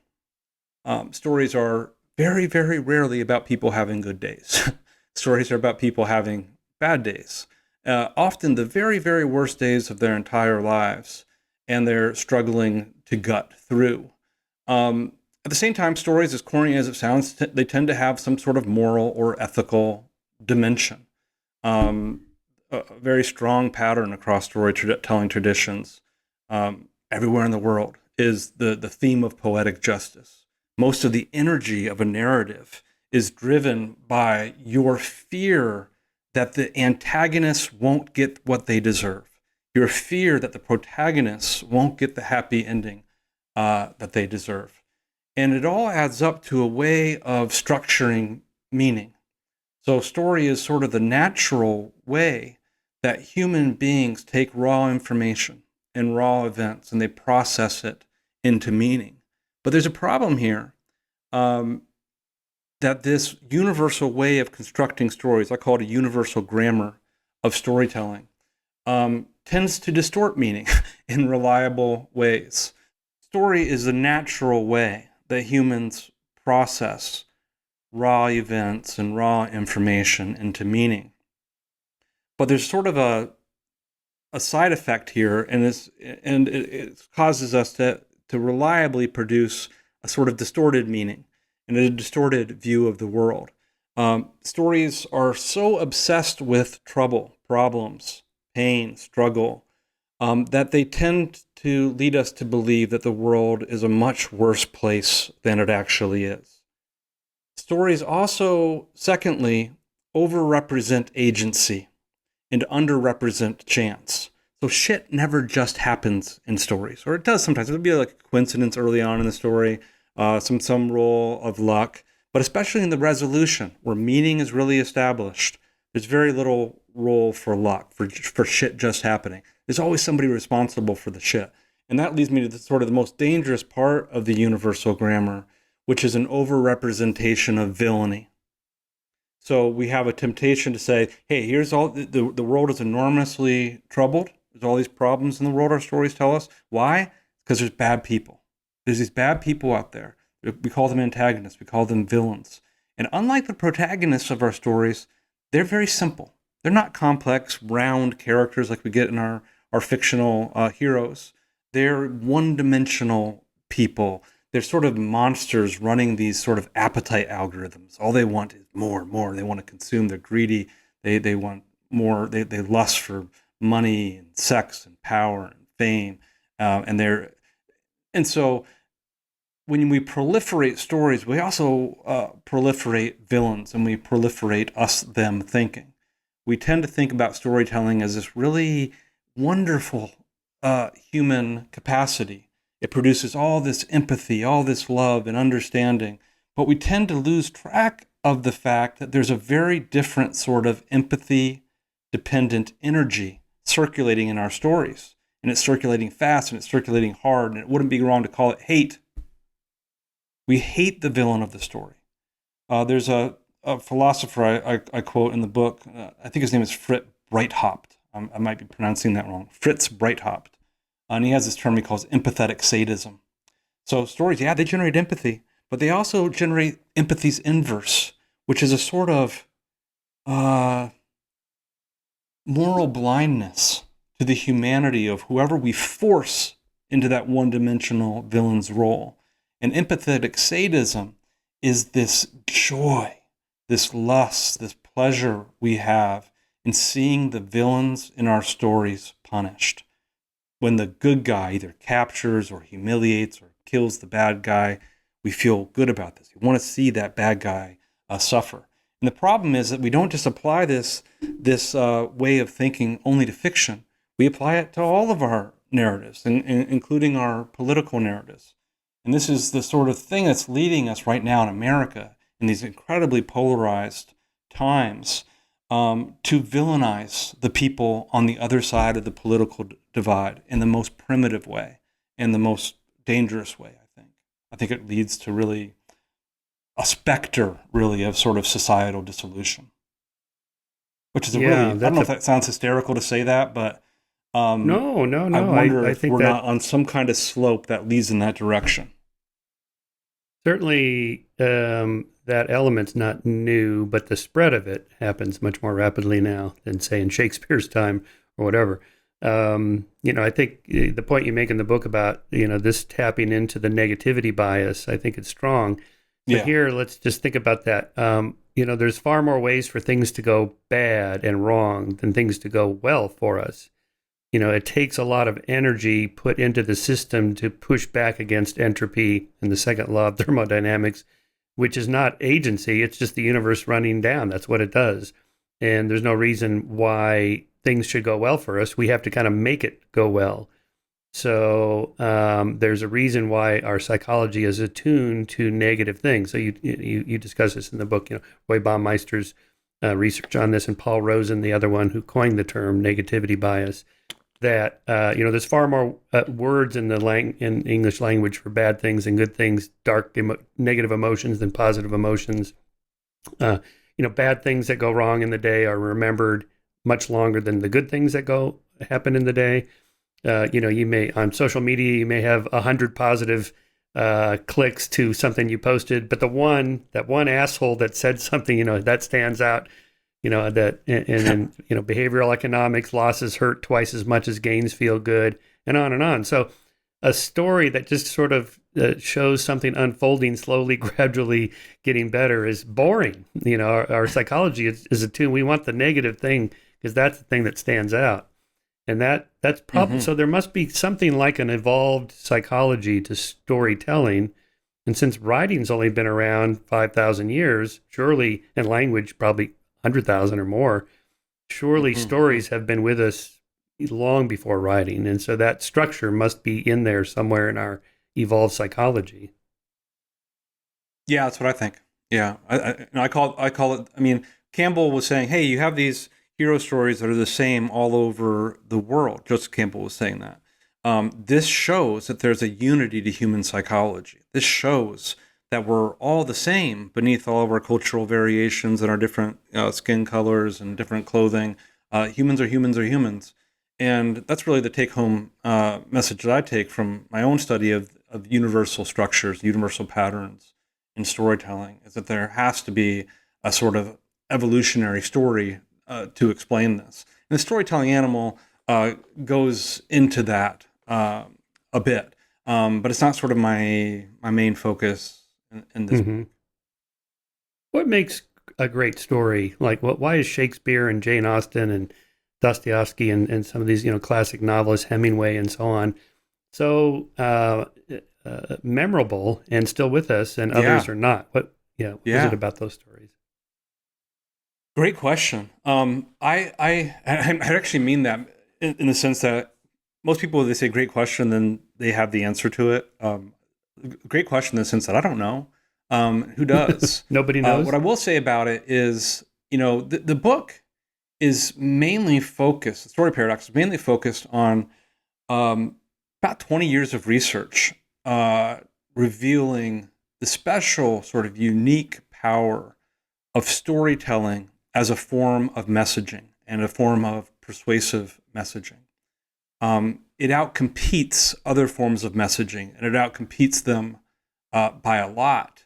Stories are very, very rarely about people having good days. Stories are about people having bad days. Often the very, very worst days of their entire lives, and they're struggling to gut through. At the same time, stories, as corny as it sounds, they tend to have some sort of moral or ethical dimension. A very strong pattern across storytelling traditions everywhere in the world is the theme of poetic justice. Most of the energy of a narrative is driven by your fear that the antagonists won't get what they deserve, your fear that the protagonists won't get the happy ending that they deserve. And it all adds up to a way of structuring meaning. So story is sort of the natural way that human beings take raw information and raw events and they process it into meaning. But there's a problem here, that this universal way of constructing stories, I call it a universal grammar of storytelling, tends to distort meaning in reliable ways. Story is the natural way that humans process raw events and raw information into meaning. But there's sort of a side effect here, and it causes us to reliably produce a sort of distorted meaning and a distorted view of the world. Stories are so obsessed with trouble, problems, pain, struggle, that they tend to lead us to believe that the world is a much worse place than it actually is. Stories also, secondly, overrepresent agency and underrepresent chance. So shit never just happens in stories, or it does sometimes. It would be like a coincidence early on in the story, some role of luck, but especially in the resolution where meaning is really established, there's very little role for luck, for shit just happening. There's always somebody responsible for the shit. And that leads me to the most dangerous part of the universal grammar, which is an overrepresentation of villainy. So we have a temptation to say, hey, here's all, the world is enormously troubled. There's all these problems in the world, our stories tell us. Why? Because there's bad people. There's these bad people out there. We call them antagonists. We call them villains. And unlike the protagonists of our stories, they're very simple. They're not complex, round characters like we get in our fictional heroes. They're one-dimensional people. They're sort of monsters running these sort of appetite algorithms. All they want is more and more. They want to consume. They're greedy. They want more. They lust for money and sex and power and fame. And so when we proliferate stories, we also proliferate villains, and we proliferate us-them thinking. We tend to think about storytelling as this really wonderful human capacity. It produces all this empathy, all this love and understanding, but we tend to lose track of the fact that there's a very different sort of empathy-dependent energy circulating in our stories. And it's circulating fast, and it's circulating hard, and it wouldn't be wrong to call it hate. We hate the villain of the story. There's a philosopher I quote in the book, I think his name is Fritz Breithaupt. I might be pronouncing that wrong. Fritz Breithaupt. And he has this term he calls empathetic sadism. So stories, yeah, they generate empathy, but they also generate empathy's inverse, which is a sort of moral blindness to the humanity of whoever we force into that one-dimensional villain's role. And empathetic sadism is this joy, this lust, this pleasure we have in seeing the villains in our stories punished. When the good guy either captures or humiliates or kills the bad guy, we feel good about this. We want to see that bad guy suffer. And the problem is that we don't just apply this way of thinking only to fiction. We apply it to all of our narratives, including our political narratives. And this is the sort of thing that's leading us right now in America in these incredibly polarized times to villainize the people on the other side of the political divide in the most primitive way and the most dangerous way, I think. I think it leads to really a specter, really, of sort of societal dissolution. Which is I don't know if that sounds hysterical to say that, but no. I wonder if think we're not on some kind of slope that leads in that direction. Certainly, that element's not new, but the spread of it happens much more rapidly now than, say, in Shakespeare's time or whatever. I think the point you make in the book about, this tapping into the negativity bias, I think it's strong. So here, let's just think about that. There's far more ways for things to go bad and wrong than things to go well for us. It takes a lot of energy put into the system to push back against entropy and the second law of thermodynamics, which is not agency. It's just the universe running down. That's what it does. And there's no reason why things should go well for us. We have to kind of make it go well. So there's a reason why our psychology is attuned to negative things. So you discuss this in the book, Roy Baumeister's research on this, and Paul Rosen, the other one who coined the term negativity bias, that, there's far more words in in English language for bad things and good things, negative emotions than positive emotions. Bad things that go wrong in the day are remembered much longer than the good things that happen in the day. You may, on social media, you may have 100 positive clicks to something you posted, but that one asshole that said something, that stands out, that, and behavioral economics, losses hurt twice as much as gains feel good, and on and on. So a story that just sort of shows something unfolding slowly, gradually getting better is boring. Our psychology is attuned. We want the negative thing because that's the thing that stands out. And that's probably, so there must be something like an evolved psychology to storytelling. And since writing's only been around 5,000 years, surely, and language probably 100,000 or more, surely stories have been with us long before writing. And so that structure must be in there somewhere in our evolved psychology. Yeah, that's what I think. Yeah, I call it, I mean, Campbell was saying, hey, you have these hero stories that are the same all over the world. Joseph Campbell was saying that. This shows that there's a unity to human psychology. This shows that we're all the same beneath all of our cultural variations and our different skin colors and different clothing. Humans are humans are humans. And that's really the take-home message that I take from my own study of universal structures, universal patterns in storytelling, is that there has to be a sort of evolutionary story to explain this. And the storytelling animal goes into that a bit, but it's not sort of my main focus in this book. What makes a great story? Like, why is Shakespeare and Jane Austen and Dostoevsky and some of these, classic novelists, Hemingway and so on, so memorable and still with us, and others are not? What is it about those stories? Great question. I actually mean that in the sense that most people, they say great question, then they have the answer to it. Great question in the sense that I don't know. Who does? Nobody knows. What I will say about it is, the book is mainly focused, the story paradox is mainly focused on about 20 years of research revealing the special sort of unique power of storytelling as a form of messaging and a form of persuasive messaging. It outcompetes other forms of messaging, and it outcompetes them by a lot.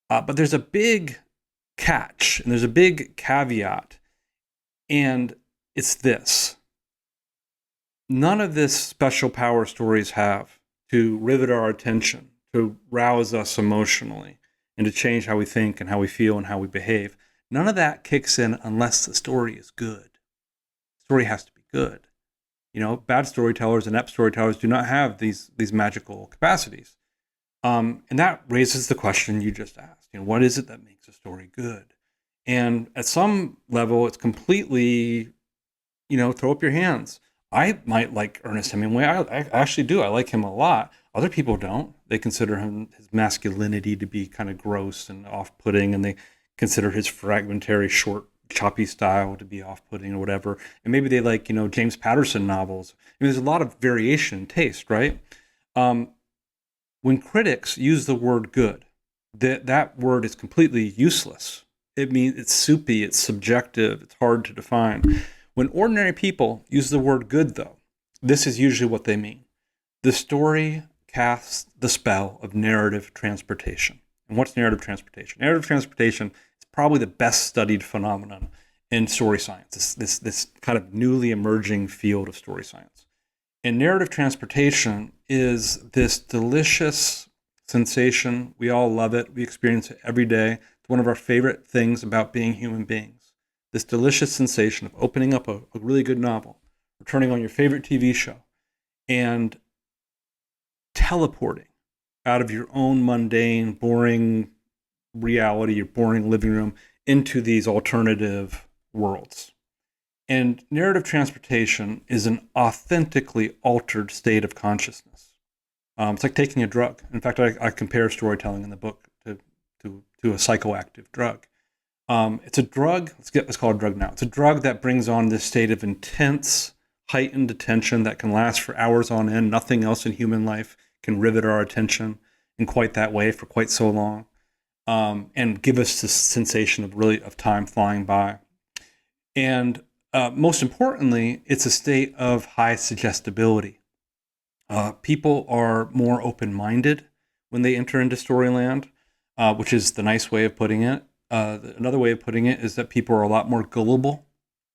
But there's a big catch, and there's a big caveat, and it's this. None of this special power stories have to rivet our attention, to rouse us emotionally, and to change how we think and how we feel and how we behave. None of that kicks in unless the story is good. The story has to be good. Bad storytellers, inept storytellers do not have these magical capacities. And that raises the question you just asked. What is it that makes a story good? And at some level, it's completely, throw up your hands. I might like Ernest Hemingway. I actually do. I like him a lot. Other people don't. They consider his masculinity to be kind of gross and off-putting, and they consider his fragmentary, short, choppy style to be off-putting or whatever. And maybe they like, James Patterson novels. There's a lot of variation in taste, right? When critics use the word good, that word is completely useless. It means it's soupy, it's subjective, it's hard to define. When ordinary people use the word good, though, this is usually what they mean. The story casts the spell of narrative transportation. And what's narrative transportation? Narrative transportation is probably the best studied phenomenon in story science, this kind of newly emerging field of story science. And narrative transportation is this delicious sensation. We all love it. We experience it every day. It's one of our favorite things about being human beings. This delicious sensation of opening up a really good novel, or turning on your favorite TV show, and teleporting out of your own mundane, boring reality, your boring living room, into these alternative worlds. And narrative transportation is an authentically altered state of consciousness. It's like taking a drug. In fact, I compare storytelling in the book to a psychoactive drug. It's a drug. Let's call it a drug now. It's a drug that brings on this state of intense, heightened attention that can last for hours on end. Nothing else in human life can rivet our attention in quite that way for quite so long, and give us this sensation of time flying by. And most importantly, it's a state of high suggestibility. People are more open-minded when they enter into Storyland, which is the nice way of putting it. Another way of putting it is that people are a lot more gullible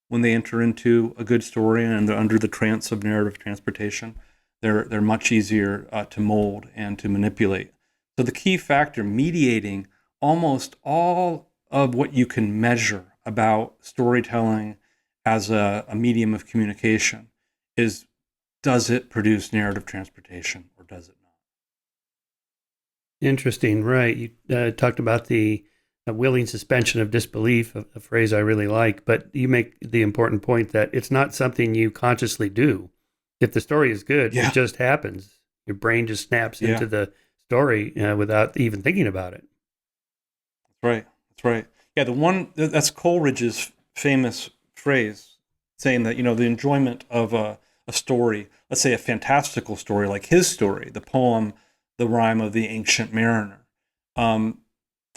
when they enter into a good story and they're under the trance of narrative transportation. They're much easier to mold and to manipulate. So the key factor mediating almost all of what you can measure about storytelling as a medium of communication is, does it produce narrative transportation or does it not? Interesting, right. You talked about the willing suspension of disbelief, a phrase I really like, but you make the important point that it's not something you consciously do. If the story is good, It just happens. Your brain just snaps into the story without even thinking about it. That's right. Yeah, that's Coleridge's famous phrase saying that, the enjoyment of a story, let's say a fantastical story like his story, the poem, The Rime of the Ancient Mariner.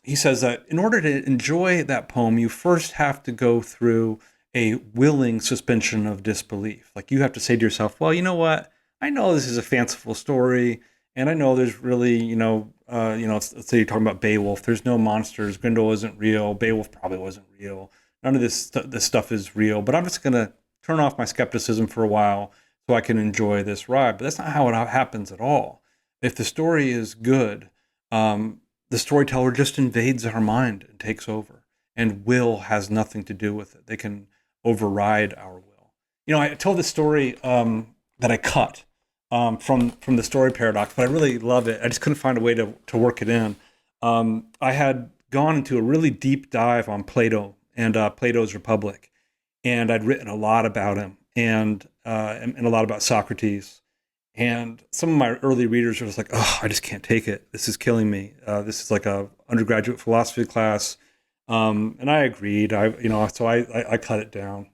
He says that in order to enjoy that poem, you first have to go through a willing suspension of disbelief. Like you have to say to yourself, well, you know what? I know this is a fanciful story, and I know there's really, let's say you're talking about Beowulf. There's no monsters. Grendel isn't real. Beowulf probably wasn't real. None of this stuff is real. But I'm just going to turn off my skepticism for a while so I can enjoy this ride. But that's not how it happens at all. If the story is good, the storyteller just invades our mind and takes over. And will has nothing to do with it. They can override our will. I told this story that I cut from the story paradox, but I really love it. I just couldn't find a way to work it in. I had gone into a really deep dive on Plato and Plato's Republic, and I'd written a lot about him and a lot about Socrates. And some of my early readers were just like, "Oh, I just can't take it. This is killing me. This is like a undergraduate philosophy class." And I agreed. So I cut it down.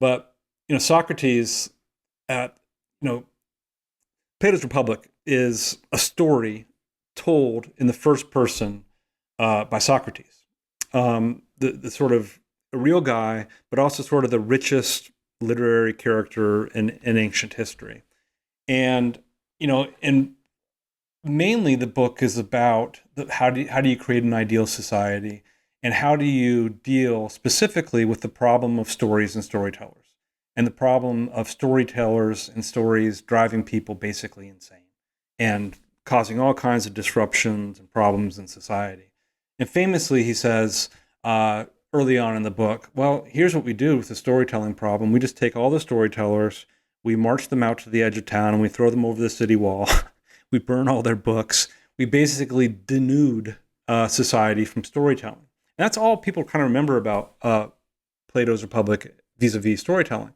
But Socrates Plato's Republic is a story told in the first person by Socrates, the sort of a real guy, but also sort of the richest literary character in ancient history. And, and mainly the book is about how do you create an ideal society, and how do you deal specifically with the problem of stories and storytellers, and the problem of storytellers and stories driving people basically insane and causing all kinds of disruptions and problems in society. And famously, he says early on in the book, well, here's what we do with the storytelling problem. We just take all the storytellers, we march them out to the edge of town, and we throw them over the city wall. We burn all their books. We basically denude society from storytelling. And that's all people kind of remember about Plato's Republic vis-a-vis storytelling.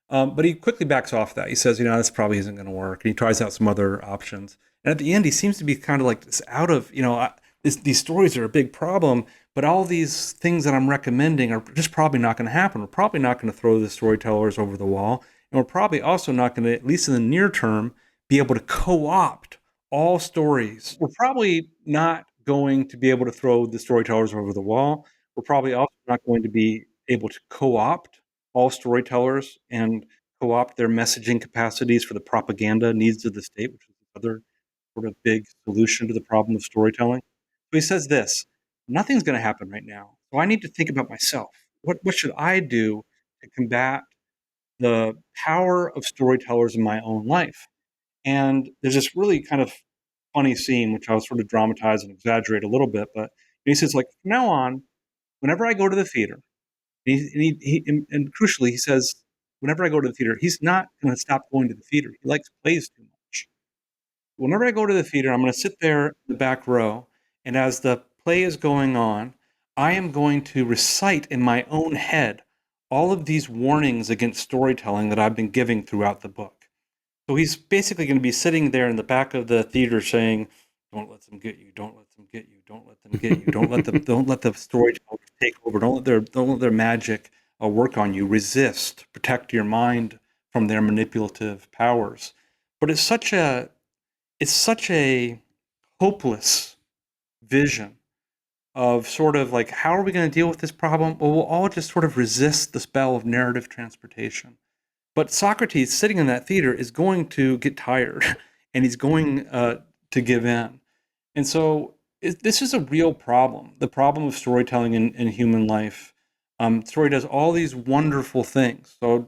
But he quickly backs off that. He says, this probably isn't going to work. And he tries out some other options. And at the end, he seems to be kind of like this out of, these stories are a big problem, but all these things that I'm recommending are just probably not going to happen. We're probably not going to throw the storytellers over the wall. And we're probably also not going to, at least in the near term, be able to co-opt all stories. We're probably not going to be able to throw the storytellers over the wall. We're probably also not going to be able to co-opt all storytellers and co-opt their messaging capacities for the propaganda needs of the state, which is another sort of big solution to the problem of storytelling. So he says this: nothing's going to happen right now. So I need to think about myself. What should I do to combat the power of storytellers in my own life? And there's this really kind of funny scene, which I'll sort of dramatize and exaggerate a little bit. But he says, like, from now on, whenever I go to the theater, and crucially, he says, whenever I go to the theater, he's not going to stop going to the theater. He likes plays too much. Whenever I go to the theater, I'm going to sit there in the back row, and as the play is going on, I am going to recite in my own head all of these warnings against storytelling that I've been giving throughout the book. So he's basically going to be sitting there in the back of the theater saying, "Don't let them get you. Don't let them get you. Don't let them get you. Don't let the storytellers take over. Don't let their magic work on you. Resist. Protect your mind from their manipulative powers." But it's such a hopeless vision of sort of like, how are we going to deal with this problem? Well, we'll all just sort of resist the spell of narrative transportation. But Socrates, sitting in that theater, is going to get tired, and he's going to give in. And so this is a real problem, the problem of storytelling in human life. Story does all these wonderful things. So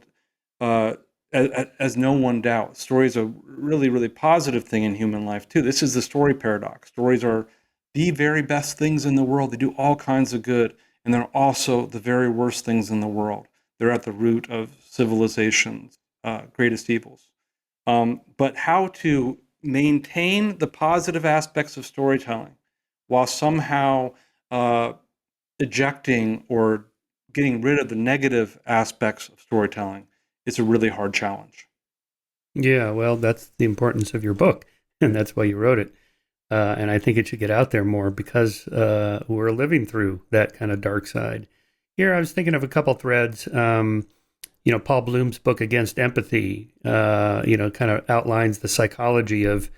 as no one doubts, story is a really, really positive thing in human life, too. This is the story paradox. Stories are the very best things in the world. They do all kinds of good, and they're also the very worst things in the world. They're at the root of civilization's greatest evils. But how to maintain the positive aspects of storytelling while somehow ejecting or getting rid of the negative aspects of storytelling is a really hard challenge. Yeah, well, that's the importance of your book, and that's why you wrote it. And I think it should get out there more because we're living through that kind of dark side. Here, I was thinking of a couple threads. Paul Bloom's book Against Empathy, kind of outlines the psychology of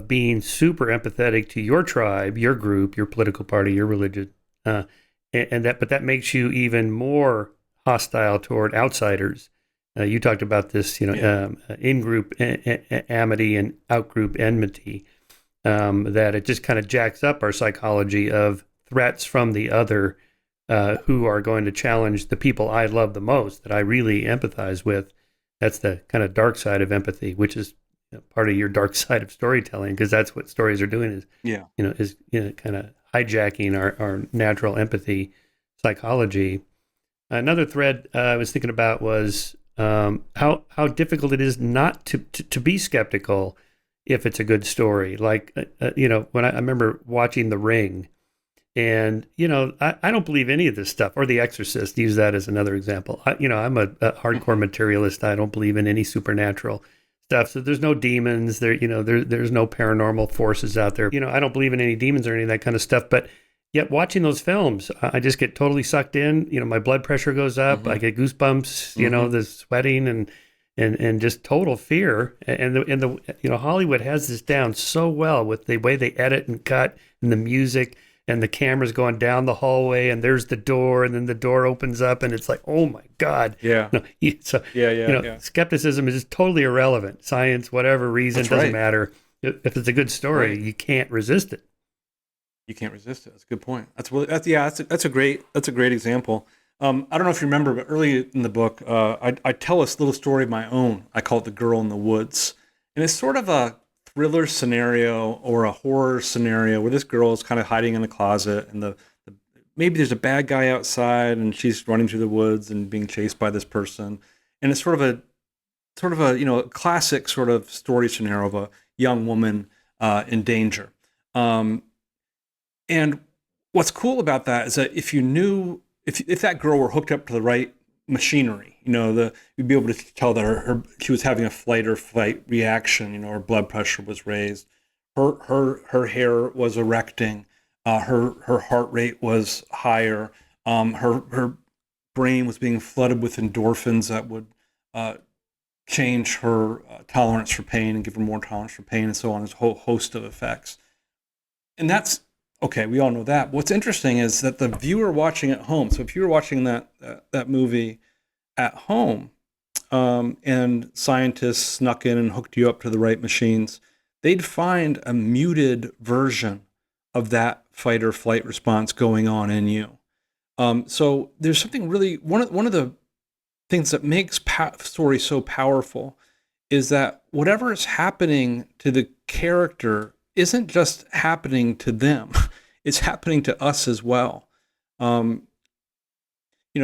being super empathetic to your tribe, your group, your political party, your religion, but that makes you even more hostile toward outsiders. You talked about this, in-group amity and out-group enmity. That it just kind of jacks up our psychology of threats from the other who are going to challenge the people I love the most, that I really empathize with. That's the kind of dark side of empathy, which is part of your dark side of storytelling, because that's what stories are doing is kind of hijacking our natural empathy psychology. Another thread I was thinking about was how difficult it is not to be skeptical if it's a good story. Like, when I remember watching The Ring, and, I don't believe any of this stuff, or The Exorcist, use that as another example. I'm a hardcore materialist. I don't believe in any supernatural stuff. So there's no demons there, there's no paranormal forces out there. I don't believe in any demons or any of that kind of stuff. But yet watching those films, I just get totally sucked in. My blood pressure goes up. Mm-hmm. I get goosebumps, the sweating and just total fear. And the Hollywood has this down so well with the way they edit and cut and the music. and the camera's going down the hallway, and there's the door, and then the door opens up, and it's like, oh my God. Yeah. So, Yeah. skepticism is just totally irrelevant. Science, whatever reason, That's doesn't right. matter. If it's a good story, Right. you can't resist it. You can't resist it. That's a good point. That's a great example. I don't know if you remember, but early in the book, I tell this little story of my own. I call it "The Girl in the Woods," and it's sort of a thriller scenario or a horror scenario where this girl is kind of hiding in the closet, and maybe there's a bad guy outside, and she's running through the woods and being chased by this person, and it's sort of a classic sort of story scenario of a young woman in danger. And what's cool about that is that if you knew, if that girl were hooked up to the right machinery, you'd be able to tell that she was having a flight or fight reaction. Her blood pressure was raised, her hair was erecting, her heart rate was higher, her brain was being flooded with endorphins that would change her tolerance for pain and give her more tolerance for pain, and so on. There's a whole host of effects, and that's okay. We all know that. What's interesting is that the viewer watching at home. So if you were watching that movie at home, and scientists snuck in and hooked you up to the right machines, they'd find a muted version of that fight or flight response going on in you. So there's something really one of the things that makes story so powerful is that whatever is happening to the character isn't just happening to them; it's happening to us as well.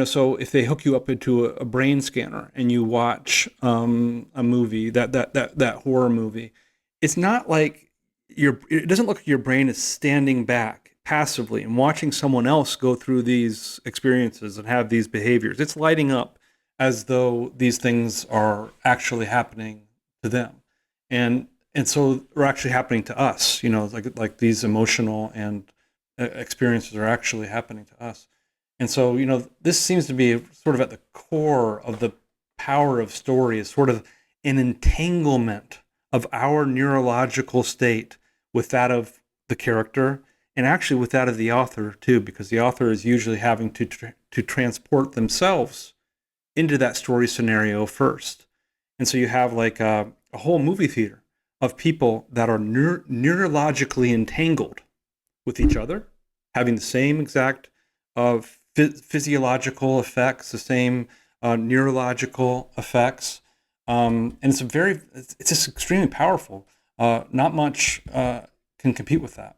So if they hook you up into a brain scanner and you watch a movie, that horror movie, it's not like it doesn't look like your brain is standing back passively and watching someone else go through these experiences and have these behaviors. It's lighting up as though these things are actually happening to them, and so they're actually happening to us. Like these emotional and experiences are actually happening to us. And so, this seems to be sort of at the core of the power of story, is sort of an entanglement of our neurological state with that of the character, and actually with that of the author too, because the author is usually having to transport themselves into that story scenario first. And so you have like a whole movie theater of people that are neurologically entangled with each other, having the same exact physiological effects, the same neurological effects, and it's just extremely powerful. Not much can compete with that.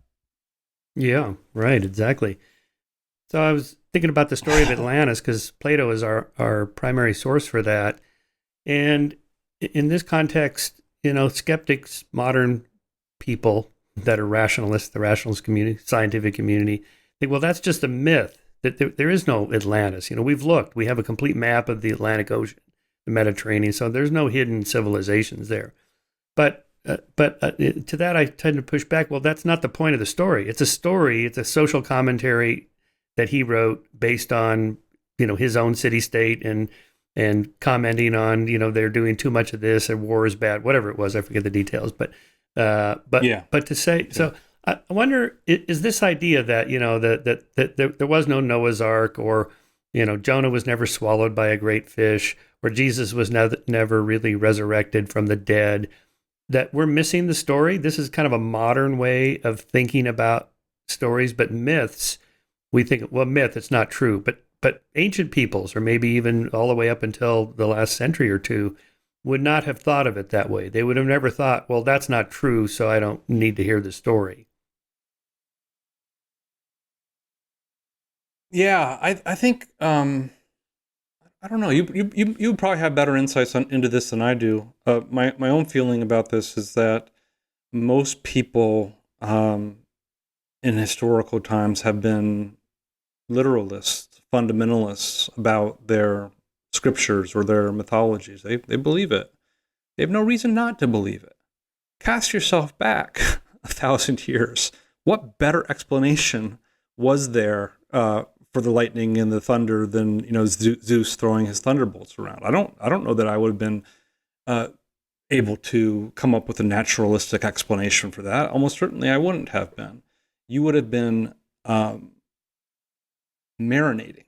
Yeah, right, exactly. So I was thinking about the story of Atlantis because Plato is our primary source for that. And in this context, skeptics, modern people that are rationalists, the rationalist community, scientific community, think, well, that's just a myth, that there is no Atlantis. We've looked. We have a complete map of the Atlantic Ocean, the Mediterranean, so there's no hidden civilizations there. But to that, I tend to push back. Well, that's not the point of the story. It's a story. It's a social commentary that he wrote based on, his own city-state and commenting on, they're doing too much of this and war is bad, whatever it was. I forget the details. But to say, so I wonder, is this idea that, that there was no Noah's Ark, or, Jonah was never swallowed by a great fish, or Jesus was never really resurrected from the dead, that we're missing the story? This is kind of a modern way of thinking about stories, but myths, we think, well, myth, it's not true. But ancient peoples, or maybe even all the way up until the last century or two, would not have thought of it that way. They would have never thought, well, that's not true, so I don't need to hear the story. Yeah, I think I don't know. You probably have better insights into this than I do. My own feeling about this is that most people in historical times have been literalists, fundamentalists about their scriptures or their mythologies. They believe it. They have no reason not to believe it. Cast yourself back 1,000 years. What better explanation was there for the lightning and the thunder than Zeus throwing his thunderbolts around? I don't know that I would have been able to come up with a naturalistic explanation for that. Almost certainly I wouldn't have been. You would have been um, marinating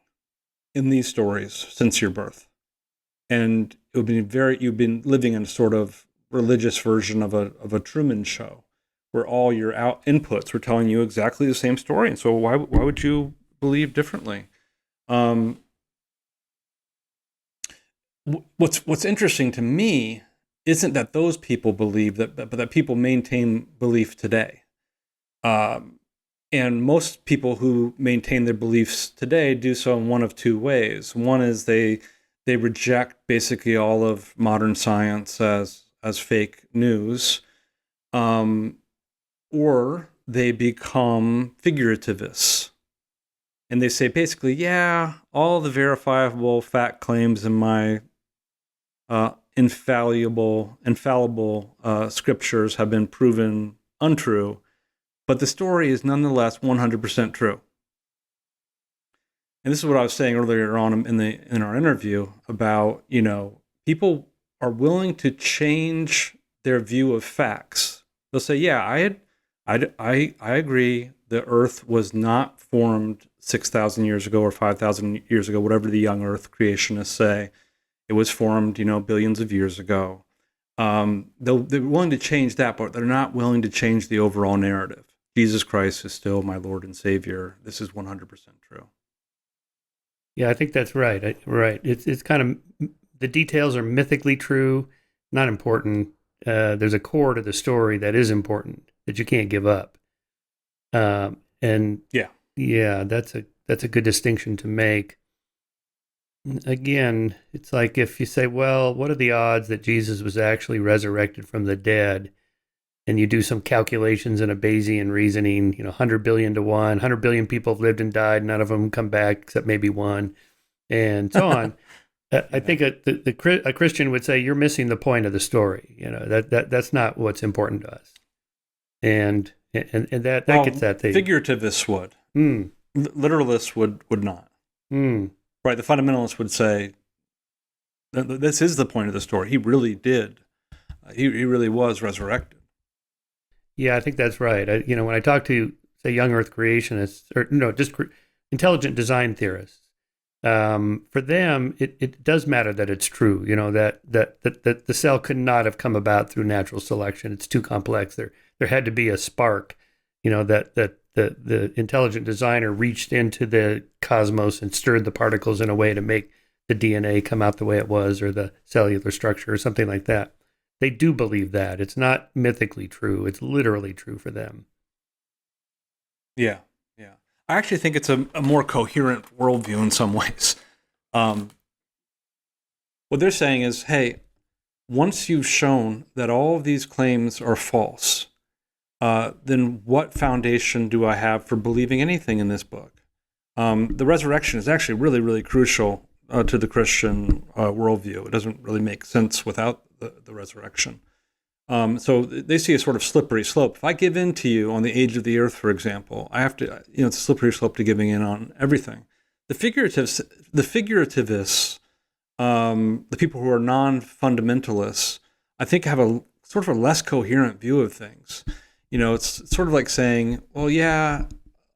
in these stories since your birth. And it would be you've been living in a sort of religious version of a Truman Show, where all your inputs were telling you exactly the same story. And so why would you believe differently? What's interesting to me isn't that those people believe that, but that people maintain belief today. And most people who maintain their beliefs today do so in one of two ways. One is they reject basically all of modern science as fake news, or they become figurativists. And they say basically, yeah, all the verifiable fact claims in my infallible scriptures have been proven untrue, but the story is nonetheless 100% true. And this is what I was saying earlier on in our interview about, people are willing to change their view of facts. They'll say, yeah, I agree the Earth was not formed 6,000 years ago or 5,000 years ago, whatever the young Earth creationists say. It was formed, billions of years ago. They're willing to change that, but they're not willing to change the overall narrative. Jesus Christ is still my Lord and Savior. This is 100% true. Yeah, I think that's right. Right. It's kind of, the details are mythically true, not important. There's a core to the story that is important that you can't give up. And yeah, that's a good distinction to make. Again, it's like if you say, well, what are the odds that Jesus was actually resurrected from the dead? And you do some calculations in a Bayesian reasoning, 100 billion to 1, 100 billion people have lived and died, none of them come back except maybe one, and so on. I think a Christian would say, you're missing the point of the story. That's not what's important to us. And that gets that thing. Figurativists would. Literalists would not. Right, the fundamentalists would say, this is the point of the story. He really did. He really was resurrected. Yeah, I think that's right. When I talk to, say, young Earth creationists, or just intelligent design theorists, for them, it does matter that it's true. That the cell could not have come about through natural selection. It's too complex. There had to be a spark. That the intelligent designer reached into the cosmos and stirred the particles in a way to make the DNA come out the way it was, or the cellular structure, or something like that. They do believe that. It's not mythically true. It's literally true for them. Yeah. I actually think it's a more coherent worldview in some ways. What they're saying is, hey, once you've shown that all of these claims are false, then what foundation do I have for believing anything in this book? The resurrection is actually really, really crucial to the Christian worldview. It doesn't really make sense without the resurrection. So they see a sort of slippery slope. If I give in to you on the age of the earth, for example, I have to, it's a slippery slope to giving in on everything. The figurativists, the people who are non-fundamentalists, I think have a sort of a less coherent view of things. It's sort of like saying, well, yeah,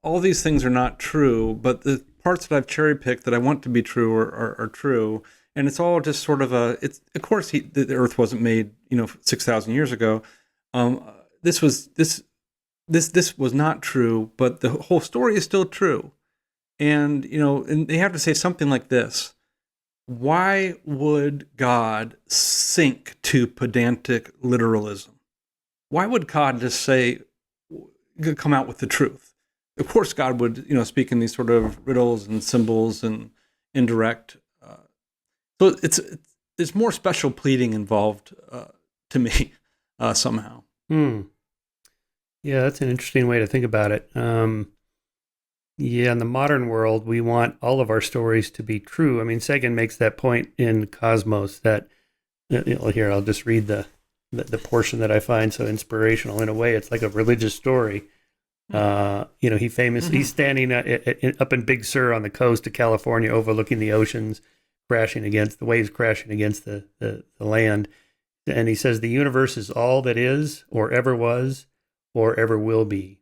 all these things are not true, but the parts that I've cherry-picked that I want to be true are true. And it's all just sort of of course, the Earth wasn't made, 6,000 years ago. This was not true, but the whole story is still true. And, and they have to say something like this: why would God sink to pedantic literalism? Why would God just come out with the truth? Of course, God would, speak in these sort of riddles and symbols and indirect. So there's more special pleading involved to me somehow. Yeah, that's an interesting way to think about it. In the modern world, we want all of our stories to be true. I mean, Sagan makes that point in Cosmos that, here, I'll just read the portion that I find so inspirational. In a way, it's like a religious story. He's standing up in Big Sur on the coast of California, overlooking the oceans, the waves crashing against the land. And he says, the universe is all that is, or ever was, or ever will be.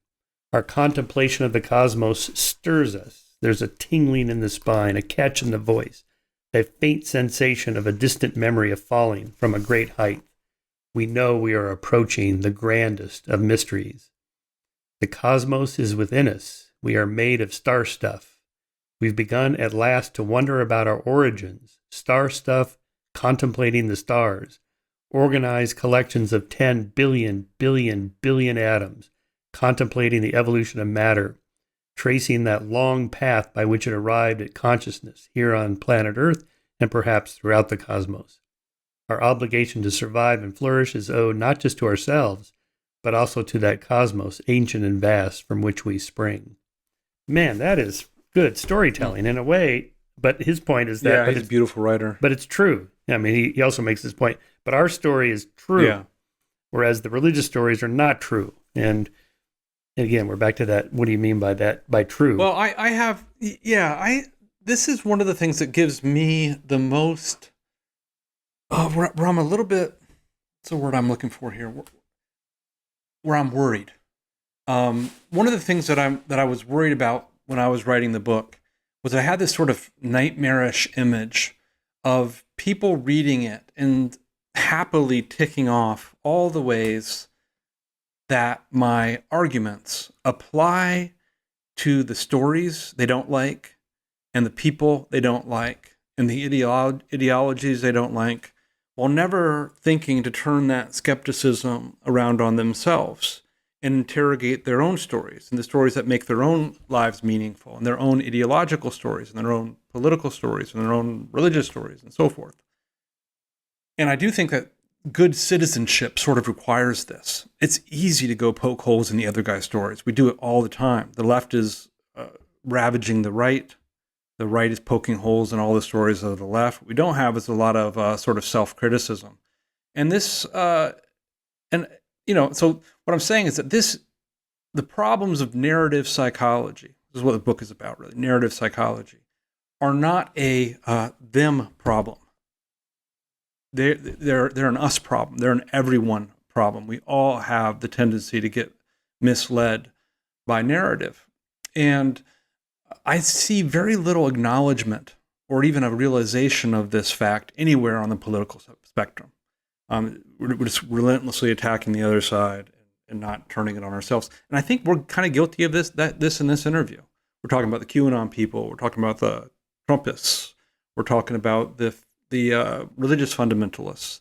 Our contemplation of the cosmos stirs us. There's a tingling in the spine, a catch in the voice, a faint sensation of a distant memory of falling from a great height. We know we are approaching the grandest of mysteries. The cosmos is within us. We are made of star stuff. We've begun at last to wonder about our origins. Star stuff, contemplating the stars. Organized collections of 10 billion atoms, contemplating the evolution of matter, tracing that long path by which it arrived at consciousness here on planet Earth and perhaps throughout the cosmos. Our obligation to survive and flourish is owed not just to ourselves, but also to that cosmos, ancient and vast, from which we spring. Man, that is good storytelling in a way, but his point is that... Yeah, he's a beautiful writer. But it's true. I mean, he also makes this point, but our story is true, whereas the religious stories are not true. And again, we're back to that. What do you mean by that, by true? Well, this is one of the things that gives me the most, where I'm a little bit, what's the word I'm looking for here? Where I'm worried. One of the things that I was worried about when I was writing the book was I had this sort of nightmarish image of people reading it and happily ticking off all the ways that my arguments apply to the stories they don't like and the people they don't like and the ideologies they don't like, while never thinking to turn that skepticism around on themselves and interrogate their own stories and the stories that make their own lives meaningful and their own ideological stories and their own political stories and their own religious stories and so forth. And I do think that good citizenship sort of requires this. It's easy to go poke holes in the other guy's stories. We do it all the time. The left is ravaging the right. The right is poking holes in all the stories of the left. What we don't have is a lot of sort of self-criticism. And this, so what I'm saying is that the problems of narrative psychology, this is what the book is about, really, narrative psychology, are not a them problem. They're an us problem. They're an everyone problem. We all have the tendency to get misled by narrative. And I see very little acknowledgement or even a realization of this fact anywhere on the political spectrum. We're just relentlessly attacking the other side and not turning it on ourselves. And I think we're kind of guilty of this in this interview. We're talking about the QAnon people. We're talking about the Trumpists. We're talking about the religious fundamentalists.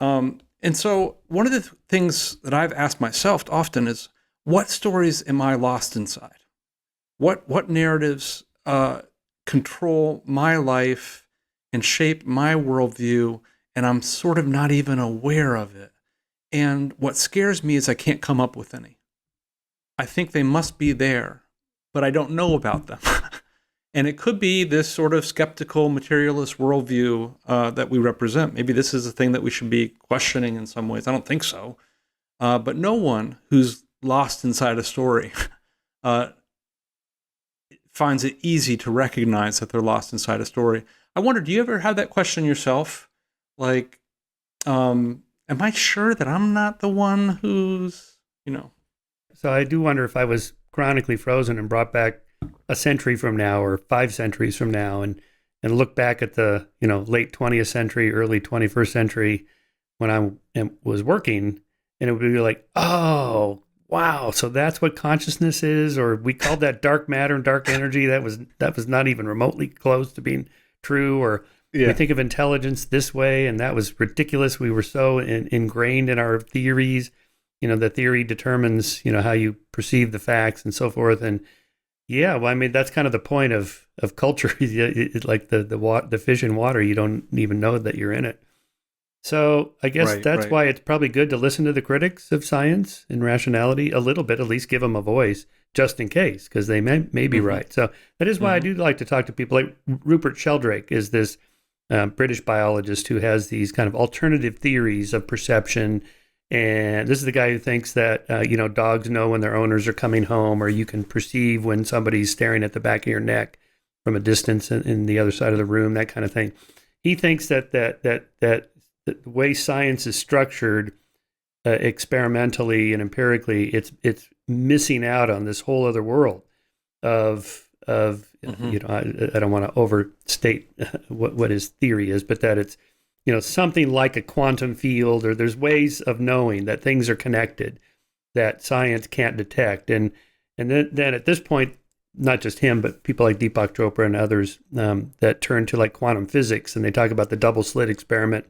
And so one of the things that I've asked myself often is, what stories am I lost inside? What narratives control my life and shape my worldview, and I'm sort of not even aware of it? And what scares me is I can't come up with any. I think they must be there, but I don't know about them. And it could be this sort of skeptical, materialist worldview that we represent. Maybe this is a thing that we should be questioning in some ways. I don't think so. But no one who's lost inside a story finds it easy to recognize that they're lost inside a story. I wonder, do you ever have that question yourself? Like, am I sure that I'm not the one who's, So I do wonder if I was chronically frozen and brought back a century from now or 5 centuries from now and look back at the, late 20th century, early 21st century when I was working, and it would be like, oh, wow, so that's what consciousness is, or we called that dark matter and dark energy. That was not even remotely close to being true, or we think of intelligence this way, and that was ridiculous. We were so ingrained in our theories, the theory determines, how you perceive the facts and so forth. And yeah, well, I mean, that's kind of the point of culture. It's like the fish in water. You don't even know that you're in it. So I guess that's why it's probably good to listen to the critics of science and rationality a little bit, at least give them a voice just in case, because they may be right. So that is why I do like to talk to people like Rupert Sheldrake is this British biologist who has these kind of alternative theories of perception. And this is the guy who thinks that, dogs know when their owners are coming home, or you can perceive when somebody's staring at the back of your neck from a distance in the other side of the room, that kind of thing. He thinks that the way science is structured experimentally and empirically, it's missing out on this whole other world of I don't want to overstate what his theory is, but that it's something like a quantum field, or there's ways of knowing that things are connected that science can't detect, and then at this point, not just him, but people like Deepak Chopra and others that turn to like quantum physics, and they talk about the double slit experiment,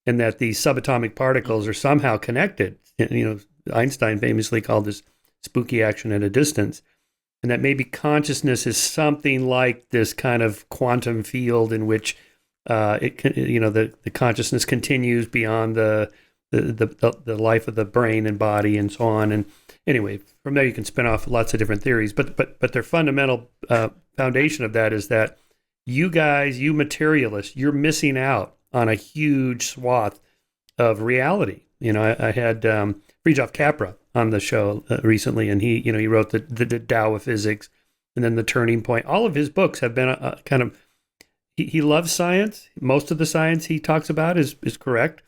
and that these subatomic particles are somehow connected. Einstein famously called this spooky action at a distance, and that maybe consciousness is something like this kind of quantum field in which the consciousness continues beyond the life of the brain and body and so on. And anyway, from there you can spin off lots of different theories, but their fundamental foundation of that is that you guys, you materialists, you're missing out on a huge swath of reality. I had Fritjof Capra on the show recently, and he wrote the Tao of Physics, and then the Turning Point. All of his books have been a kind of, he loves science. Most of the science he talks about is correct,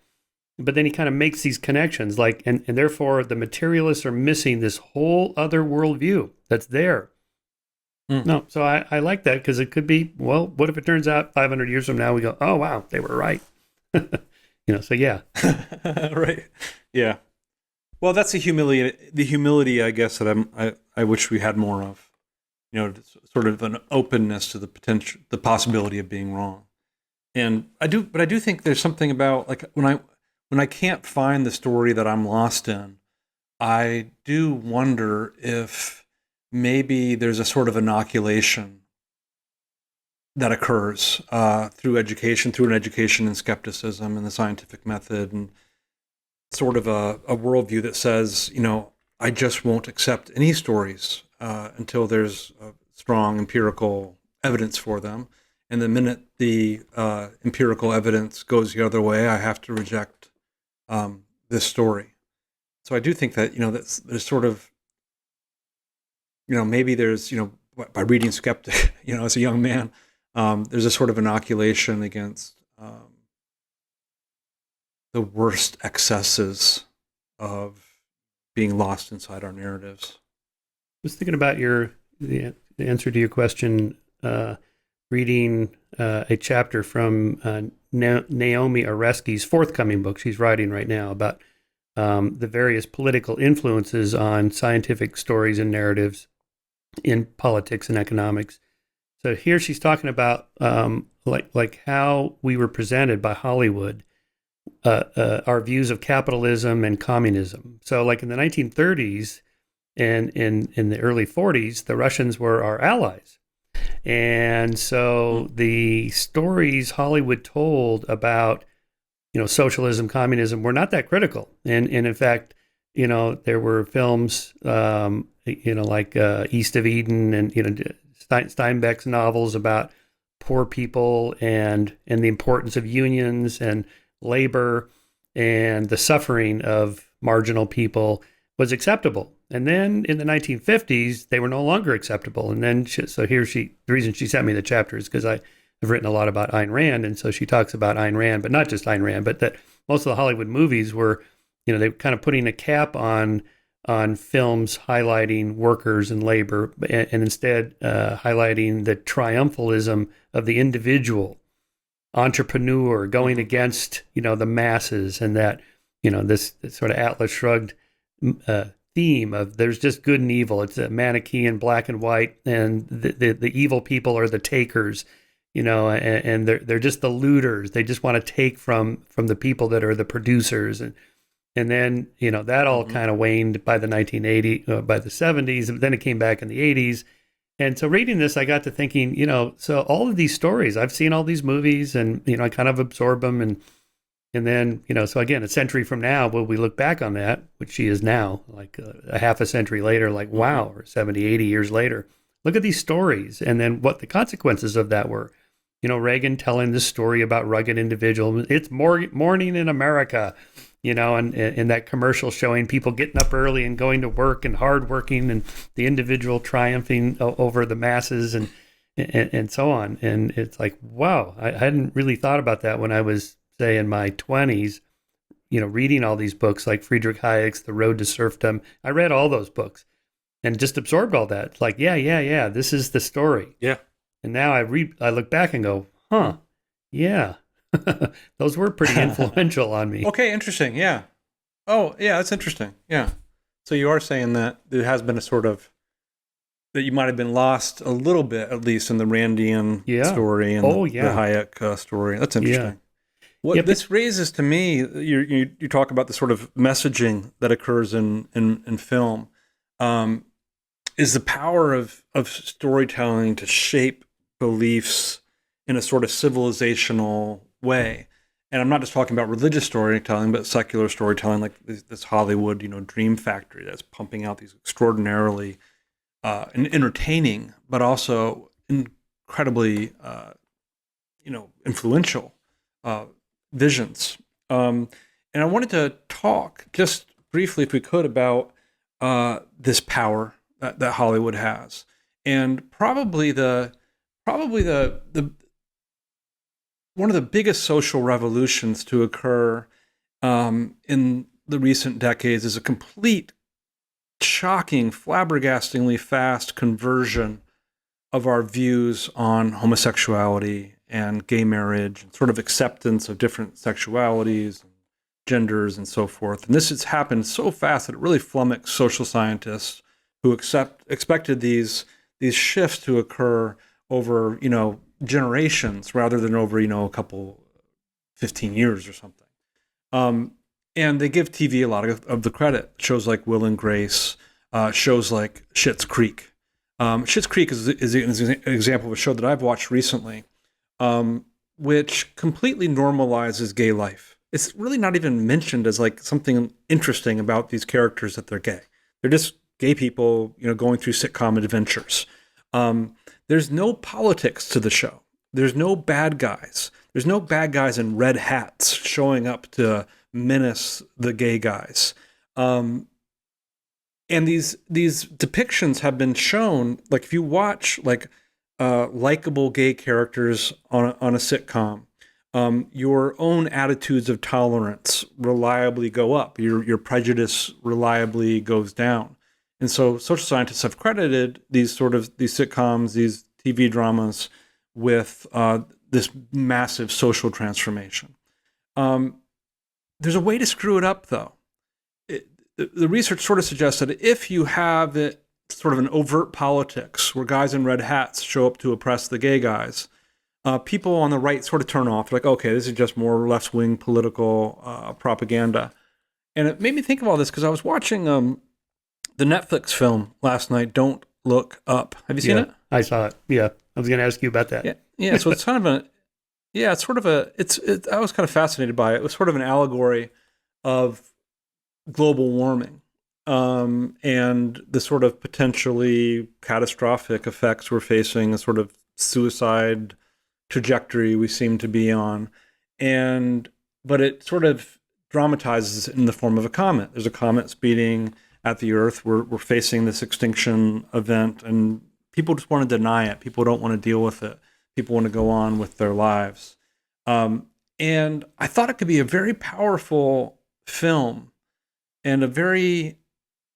but then he kind of makes these connections, and therefore the materialists are missing this whole other worldview that's there. No, so I like that, because it could be, well, what if it turns out 500 years from now we go, oh wow, they were right. So yeah. Right. Yeah. Well, that's the humility, I guess, that I wish we had more of. Sort of an openness to the possibility of being wrong. And I do think there's something about, like, when I can't find the story that I'm lost in, I do wonder if maybe there's a sort of inoculation that occurs through an education in skepticism and the scientific method, and sort of a worldview that says, I just won't accept any stories until there's strong empirical evidence for them. And the minute the empirical evidence goes the other way, I have to reject this story. So I do think that, there's sort of, maybe there's, by reading Skeptic, as a young man, there's a sort of inoculation against the worst excesses of being lost inside our narratives. I was thinking about the answer to your question, reading a chapter from Naomi Oreskes' forthcoming book she's writing right now about the various political influences on scientific stories and narratives in politics and economics. So here she's talking about like how we were presented by Hollywood, our views of capitalism and communism. So like in the 1930s and in the early 40s, the Russians were our allies. And so the stories Hollywood told about, socialism, communism were not that critical. And in fact, there were films, like East of Eden and, Steinbeck's novels about poor people and the importance of unions and labor and the suffering of marginal people was acceptable. And then in the 1950s, they were no longer acceptable. And then, the reason she sent me the chapter is because I have written a lot about Ayn Rand. And so she talks about Ayn Rand, but not just Ayn Rand, but that most of the Hollywood movies were, they were kind of putting a cap on films highlighting workers and labor, and instead highlighting the triumphalism of the individual entrepreneur going against, the masses, and that, this sort of Atlas Shrugged theme of there's just good and evil. It's a Manichaean black and white, and the evil people are the takers, and they're just the looters. They just want to take from the people that are the producers, and then, that all kind of waned by the 1980s, by the 70s, and then it came back in the 80s. And so reading this, I got to thinking, so all of these stories, I've seen all these movies, and, I kind of absorb them. And then, so again, a century from now, will we look back on that, which she is now, like a half a century later, like, wow, or 70, 80 years later, look at these stories. And then what the consequences of that were. Reagan telling this story about rugged individuals. It's morning in America, and that commercial showing people getting up early and going to work and hardworking, and the individual triumphing over the masses and so on. And it's like, wow, I hadn't really thought about that when I was, say, in my 20s, reading all these books like Friedrich Hayek's The Road to Serfdom. I read all those books and just absorbed all that. It's like, yeah, this is the story. Yeah. And now I look back and go, yeah, those were pretty influential on me. Okay, interesting. Yeah. Oh, yeah, that's interesting. Yeah. So you are saying that there has been a sort of, that you might have been lost a little bit, at least in the Randian story and the Hayek story. That's interesting. What this raises to me, you talk about the sort of messaging that occurs in film, is the power of storytelling to shape beliefs in a sort of civilizational way. And I'm not just talking about religious storytelling, but secular storytelling, like this Hollywood, dream factory that's pumping out these extraordinarily entertaining, but also incredibly, influential visions. And I wanted to talk just briefly, if we could, about this power that Hollywood has, and probably the one of the biggest social revolutions to occur in the recent decades is a complete, shocking, flabbergastingly fast conversion of our views on homosexuality and gay marriage, and sort of acceptance of different sexualities, genders, and so forth. And this has happened so fast that it really flummoxed social scientists who expected these shifts to occur over, generations rather than over, a couple, 15 years or something. And they give TV a lot of the credit. Shows like Will and Grace, shows like Schitt's Creek. Schitt's Creek is an example of a show that I've watched recently, which completely normalizes gay life. It's really not even mentioned as like something interesting about these characters that they're gay. They're just gay people, going through sitcom adventures. There's no politics to the show. There's no bad guys. There's no bad guys in red hats showing up to menace the gay guys. And these depictions have been shown, like if you watch like likable gay characters on a sitcom, your own attitudes of tolerance reliably go up. Your prejudice reliably goes down. And so social scientists have credited these sitcoms, these TV dramas, with this massive social transformation. There's a way to screw it up, though. The research sort of suggests that if you have it sort of an overt politics where guys in red hats show up to oppress the gay guys, people on the right sort of turn off. Like, okay, this is just more left-wing political propaganda. And it made me think of all this because I was watching the Netflix film last night, Don't Look Up. Have you seen it? I saw it. Yeah. I was going to ask you about that. Yeah. So it's kind of I was kind of fascinated by it. It was sort of an allegory of global warming and the sort of potentially catastrophic effects we're facing, a sort of suicide trajectory we seem to be on. But it sort of dramatizes it in the form of a comet. There's a comet speeding at the Earth. We're facing this extinction event, and people just want to deny it. People don't want to deal with it. People want to go on with their lives. And I thought it could be a very powerful film and a very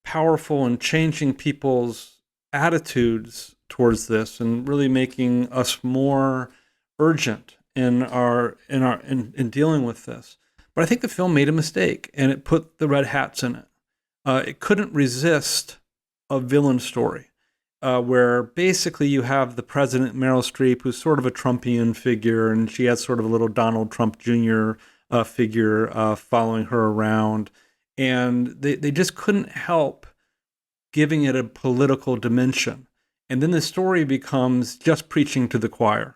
powerful in changing people's attitudes towards this and really making us more urgent in dealing with this. But I think the film made a mistake, and it put the red hats in it. It couldn't resist a villain story where basically you have the president, Meryl Streep, who's sort of a Trumpian figure, and she has sort of a little Donald Trump Jr. Figure following her around. And they just couldn't help giving it a political dimension. And then the story becomes just preaching to the choir.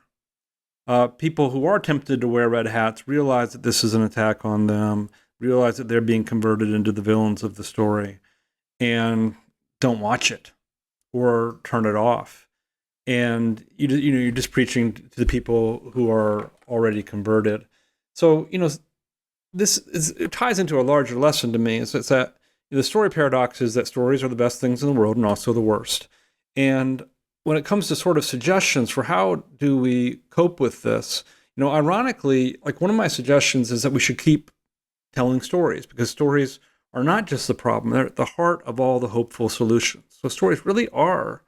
People who are tempted to wear red hats realize that this is an attack on them, realize that they're being converted into the villains of the story, and don't watch it or turn it off. And you're just preaching to the people who are already converted. So it ties into a larger lesson to me. It's that the story paradox is that stories are the best things in the world and also the worst. And when it comes to sort of suggestions for how do we cope with this, ironically, like one of my suggestions is that we should keep telling stories, because stories are not just the problem. They're at the heart of all the hopeful solutions. So stories really are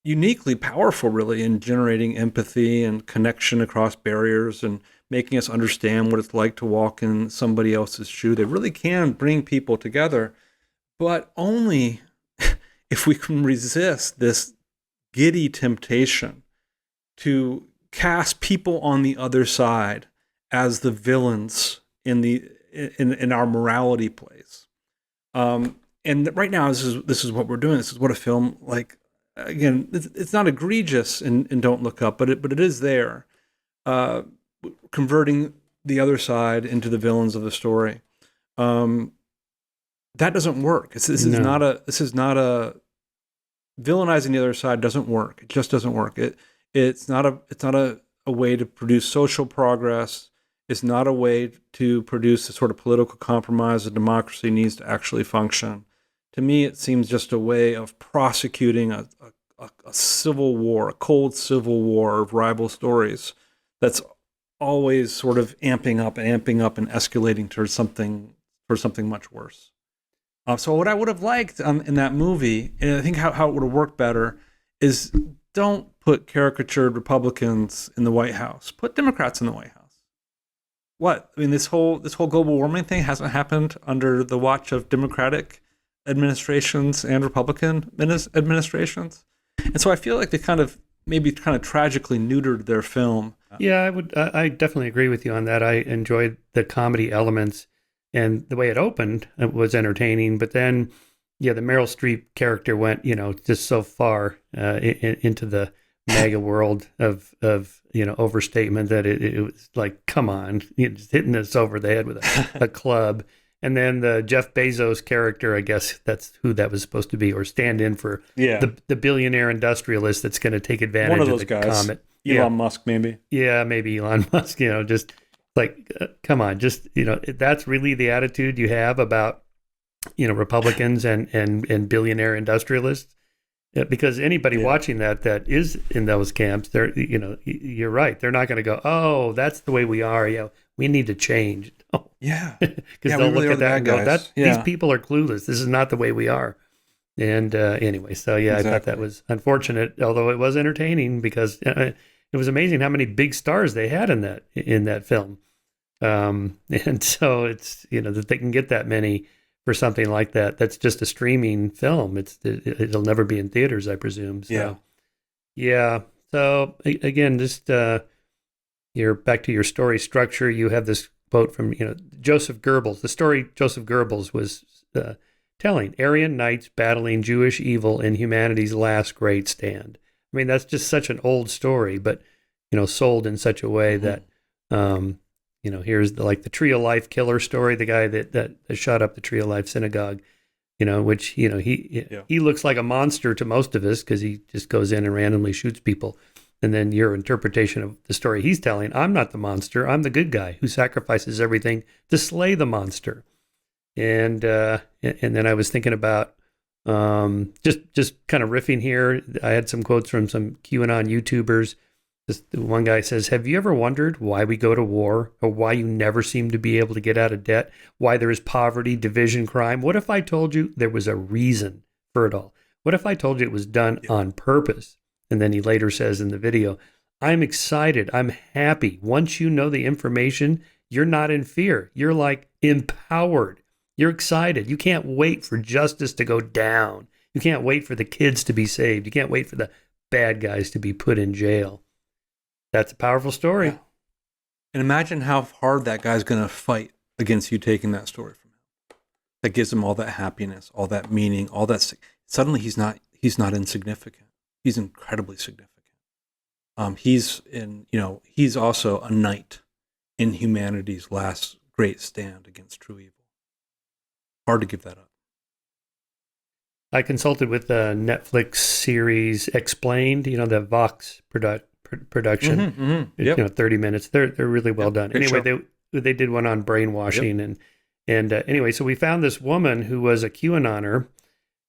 uniquely powerful, really, in generating empathy and connection across barriers and making us understand what it's like to walk in somebody else's shoe. They really can bring people together, but only if we can resist this giddy temptation to cast people on the other side as the villains in our morality plays. And right now, this is what we're doing. This is what a film like. Again, it's not egregious in Don't Look Up, but it is there, converting the other side into the villains of the story. That doesn't work. This is not a villainizing the other side doesn't work. It just doesn't work. It's not a way to produce social progress. It's not a way to produce the sort of political compromise that democracy needs to actually function. To me, it seems just a way of prosecuting a civil war, a cold civil war of rival stories that's always sort of amping up and escalating towards something much worse. So what I would have liked in that movie, and I think how it would have worked better, is don't put caricatured Republicans in the White House. Put Democrats in the White House. What? I mean, this whole global warming thing hasn't happened under the watch of Democratic administrations and Republican administrations. And so I feel like they kind of tragically neutered their film. Yeah, I definitely agree with you on that. I enjoyed the comedy elements, and the way it opened was entertaining. But then, the Meryl Streep character went, just so far into the MAGA world of overstatement that it was like, come on, just hitting us over the head with a club. And then the Jeff Bezos character, I guess that's who that was supposed to be, or stand in for the billionaire industrialist that's going to take advantage of the guys. Comet. Elon Musk, maybe. Yeah, maybe Elon Musk, just like, come on, just, that's really the attitude you have about, Republicans and billionaire industrialists. Because anybody watching that is in those camps, they're, you're right. They're not going to go, oh, that's the way we are. Yeah, we need to change. Oh. Yeah. Because they'll look at that and go, these people are clueless. This is not the way we are. And anyway, so I thought that was unfortunate, although it was entertaining because it was amazing how many big stars they had in that film. And so it's, that they can get that many for something like that. That's just a streaming film. It'll never be in theaters, I presume. So, yeah. So again, just you're back to your story structure. You have this quote from Joseph Goebbels. The story Joseph Goebbels was telling: Aryan knights battling Jewish evil in humanity's last great stand. I mean, that's just such an old story, but sold in such a way that here's the Tree of Life killer story, the guy that shot up the Tree of Life synagogue, which he looks like a monster to most of us because he just goes in and randomly shoots people. And then your interpretation of the story he's telling: I'm not the monster, I'm the good guy who sacrifices everything to slay the monster. And then I was thinking about just kind of riffing here. I had some quotes from some QAnon YouTubers. One guy says, have you ever wondered why we go to war, or why you never seem to be able to get out of debt? Why there is poverty, division, crime? What if I told you there was a reason for it all? What if I told you it was done on purpose? And then he later says in the video, I'm excited. I'm happy. Once you know the information, you're not in fear. You're like empowered. You're excited. You can't wait for justice to go down. You can't wait for the kids to be saved. You can't wait for the bad guys to be put in jail. That's a powerful story. Yeah. And imagine how hard that guy's going to fight against you taking that story from him. That gives him all that happiness, all that meaning, all that. Suddenly he's not insignificant. He's incredibly significant. He's also a knight in humanity's last great stand against true evil. Hard to give that up. I consulted with the Netflix series Explained, the Vox production. Yep. 30 minutes. They're really well done. Anyway, they did one on brainwashing and anyway, so we found this woman who was a QAnoner,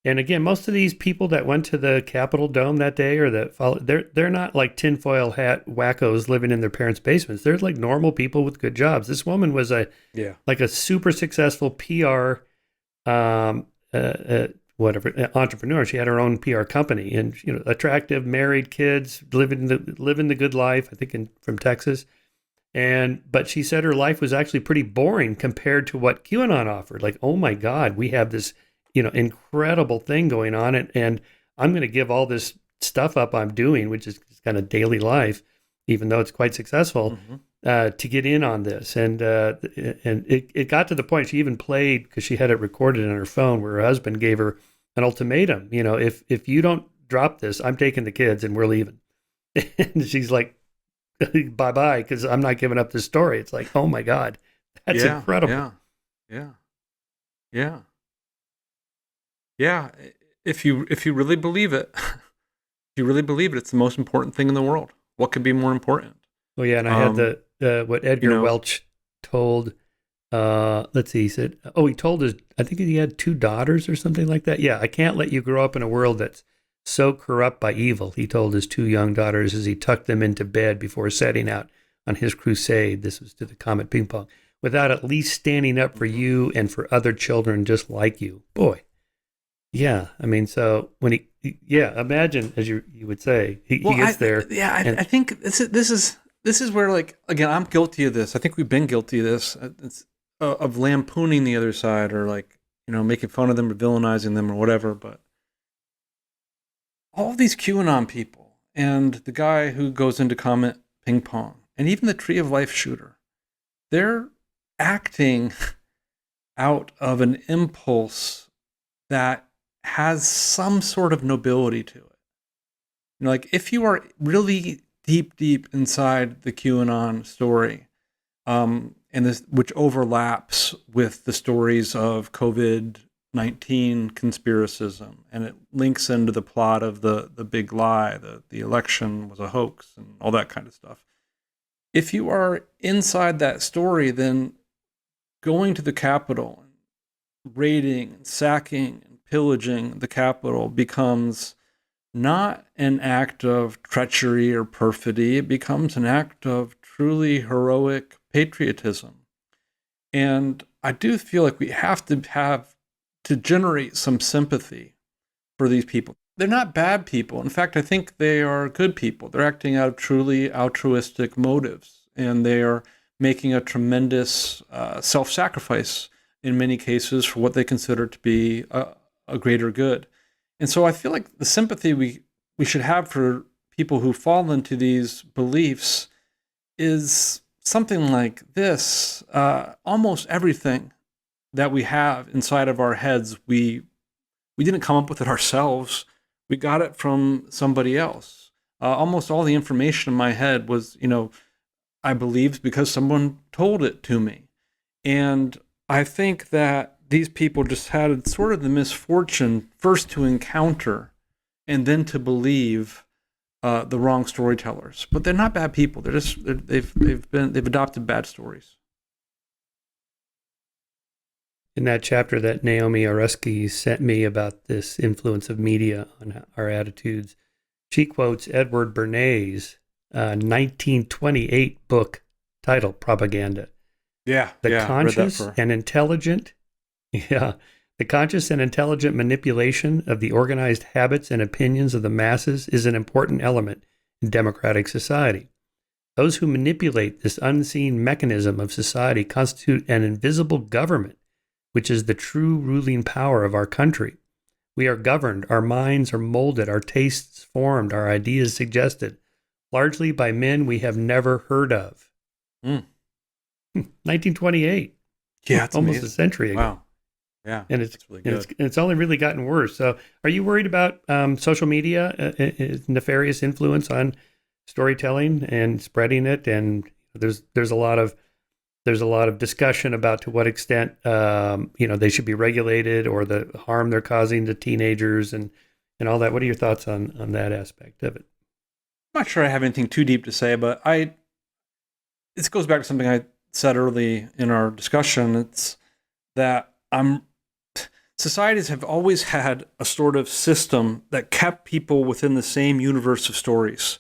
And again, most of these people that went to the Capitol Dome that day or that followed, they're not like tinfoil hat wackos living in their parents' basements. They're like normal people with good jobs. This woman was like a super successful PR, um, whatever entrepreneur. She had her own PR company, and attractive, married, kids, living the good life. I think from Texas. But she said her life was actually pretty boring compared to what QAnon offered. Like, oh my God, we have this, incredible thing going on, and I'm going to give all this stuff up I'm doing, which is kind of daily life, even though it's quite successful, to get in on this. And it got to the point she even played, because she had it recorded on her phone, where her husband gave her an ultimatum. If you don't drop this, I'm taking the kids and we're leaving. And she's like, bye-bye, because I'm not giving up this story. It's like, oh my God, that's incredible. Yeah. If you really believe it, it's the most important thing in the world. What could be more important? Oh yeah, and I had what Edgar Welch told. Let's see, he said, he told I think he had 2 daughters or something like that. Yeah, I can't let you grow up in a world that's so corrupt by evil, he told his 2 young daughters as he tucked them into bed before setting out on his crusade. This was to the Comet Ping Pong, without at least standing up for you and for other children just like you. Boy. Yeah. I mean, so when imagine, as you would say, he gets there. I think this is where, like, again, I'm guilty of this. I think we've been guilty of this. It's of lampooning the other side, or like, making fun of them or villainizing them or whatever. But all of these QAnon people and the guy who goes into Comet Ping Pong and even the Tree of Life shooter, they're acting out of an impulse that has some sort of nobility to it. Like, if you are really deep inside the QAnon story, and this, which overlaps with the stories of COVID-19 conspiracism, and it links into the plot of the big lie, the election was a hoax and all that kind of stuff. If you are inside that story, then going to the Capitol and raiding and sacking and pillaging the Capitol becomes not an act of treachery or perfidy. It becomes an act of truly heroic patriotism. And I do feel like we have to generate some sympathy for these people. They're not bad people. In fact, I think they are good people. They're acting out of truly altruistic motives, and they are making a tremendous self-sacrifice in many cases for what they consider to be a greater good. And so I feel like the sympathy we should have for people who fall into these beliefs is something like this. Almost everything that we have inside of our heads, we didn't come up with it ourselves. We got it from somebody else. Almost all the information in my head was, I believed because someone told it to me. And I think that these people just had sort of the misfortune first to encounter and then to believe the wrong storytellers. But they're not bad people. They've adopted bad stories. In that chapter that Naomi Oreski sent me about this influence of media on our attitudes, she quotes Edward Bernays' 1928 book titled Propaganda. The conscious and intelligent manipulation of the organized habits and opinions of the masses is an important element in democratic society. Those who manipulate this unseen mechanism of society constitute an invisible government, which is the true ruling power of our country. We are governed, our minds are molded, our tastes formed, our ideas suggested, largely by men we have never heard of. 1928. Yeah, it's almost amazing. A century ago. Wow. Yeah, and it's really good. It's only really gotten worse. So, are you worried about social media nefarious influence on storytelling and spreading it? And there's a lot of discussion about to what extent they should be regulated, or the harm they're causing to teenagers and all that. What are your thoughts on that aspect of it? I'm not sure I have anything too deep to say, but this goes back to something I said early in our discussion. It's that societies have always had a sort of system that kept people within the same universe of stories.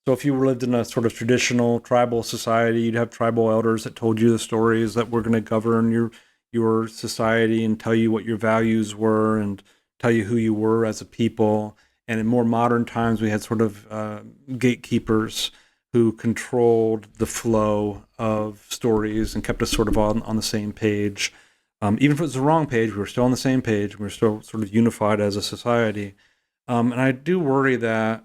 So if you lived in a sort of traditional tribal society, you'd have tribal elders that told you the stories that were going to govern your society and tell you what your values were and tell you who you were as a people. And in more modern times, we had sort of gatekeepers who controlled the flow of stories and kept us sort of on the same page. Even if it was the wrong page, we were still on the same page. We were still sort of unified as a society. And I do worry that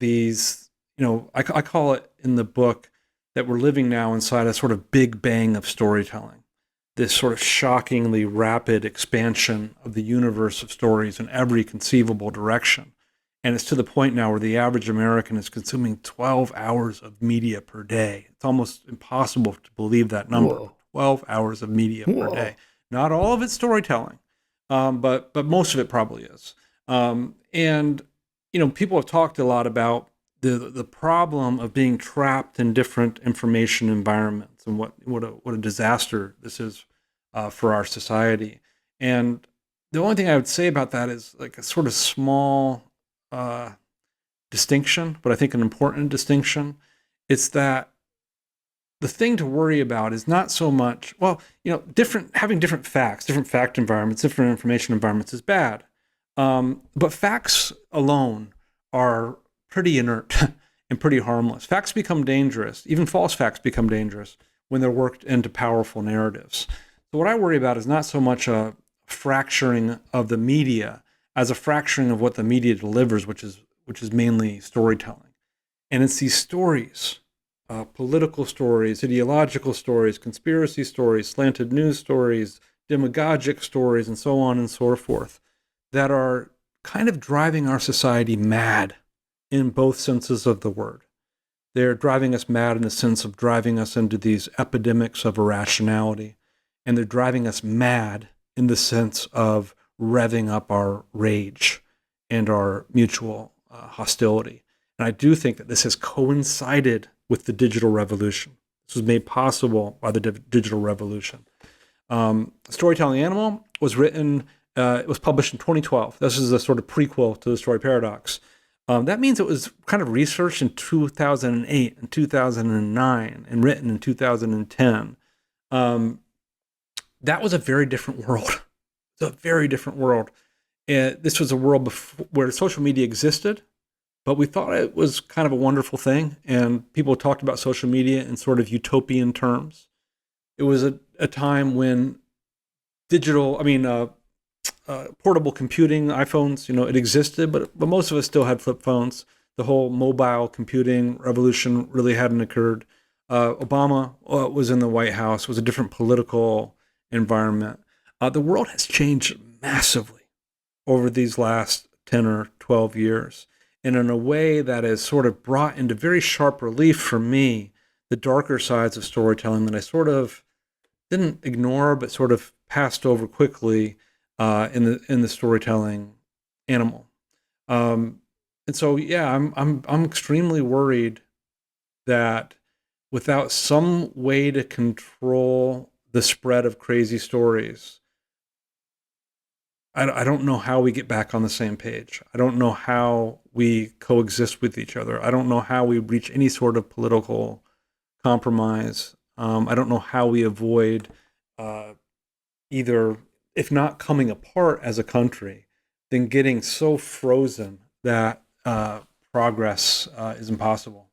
these, I call it in the book that we're living now inside a sort of big bang of storytelling, this sort of shockingly rapid expansion of the universe of stories in every conceivable direction. And it's to the point now where the average American is consuming 12 hours of media per day. It's almost impossible to believe that number. Whoa. 12 hours of media per day. Not all of it's storytelling, but most of it probably is. And people have talked a lot about the problem of being trapped in different information environments and what a disaster this is for our society. And the only thing I would say about that is like a sort of small distinction, but I think an important distinction. It's that the thing to worry about is not so much, having different facts, different fact environments, different information environments is bad. But facts alone are pretty inert and pretty harmless. Facts become dangerous. Even false facts become dangerous when they're worked into powerful narratives. So what I worry about is not so much a fracturing of the media as a fracturing of what the media delivers, which is mainly storytelling. And it's these stories, political stories, ideological stories, conspiracy stories, slanted news stories, demagogic stories, and so on and so forth, that are kind of driving our society mad in both senses of the word. They're driving us mad in the sense of driving us into these epidemics of irrationality, and they're driving us mad in the sense of revving up our rage and our mutual hostility. And I do think that this has coincided with the digital revolution. This was made possible by the digital revolution. Storytelling Animal was written, it was published in 2012. This is a sort of prequel to the story paradox. That means it was kind of researched in 2008 and 2009 and written in 2010. That was a very different world. It's a very different world. This was a world where social media existed, but we thought it was kind of a wonderful thing, and people talked about social media in sort of utopian terms. It was a time when portable computing, iPhones, it existed, but most of us still had flip phones. The whole mobile computing revolution really hadn't occurred. Obama was in the White House. It was a different political environment. The world has changed massively over these last 10 or 12 years. And in a way that has sort of brought into very sharp relief for me the darker sides of storytelling that I sort of didn't ignore, but sort of passed over quickly in the storytelling animal. And so, yeah, I'm extremely worried that without some way to control the spread of crazy stories, I don't know how we get back on the same page. I don't know how we coexist with each other. I don't know how we reach any sort of political compromise. I don't know how we avoid either, if not coming apart as a country, then getting so frozen that progress is impossible.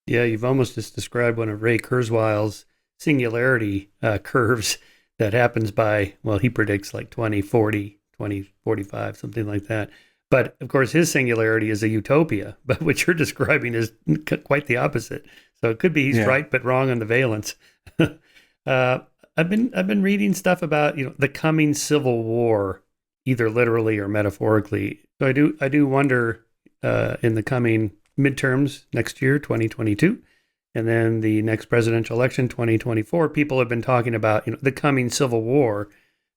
Yeah, you've almost just described one of Ray Kurzweil's singularity curves that happens by, well, he predicts like 2040, 2045, something like that. But of course, his singularity is a utopia, but what you're describing is quite the opposite. So it could be he's right, but wrong on the valence. I've been reading stuff about the coming civil war, either literally or metaphorically. So I do wonder in the coming midterms next year, 2022, and then the next presidential election, 2024, people have been talking about the coming civil war,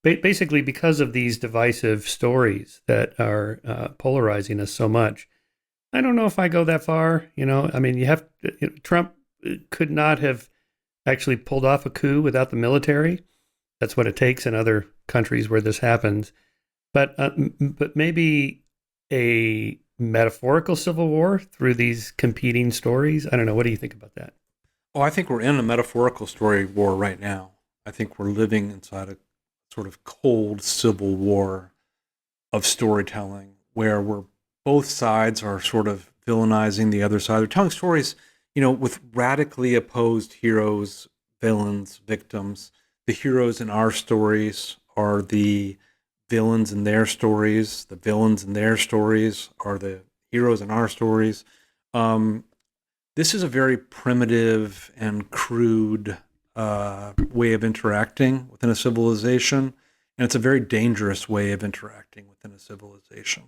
basically because of these divisive stories that are polarizing us so much. I don't know if I go that far. Trump could not have actually pulled off a coup without the military. that's what it takes in other countries where this happens. But maybe a metaphorical civil war through these competing stories. I don't know. What do you think about that? Oh, I think we're in a metaphorical story war right now. I think we're living inside a sort of cold civil war of storytelling where both sides are sort of villainizing the other side. They're telling stories, with radically opposed heroes, villains, victims. The heroes in our stories are the villains in their stories. The villains in their stories are the heroes in our stories. This is a very primitive and crude way of interacting within a civilization, and it's a very dangerous way of interacting within a civilization.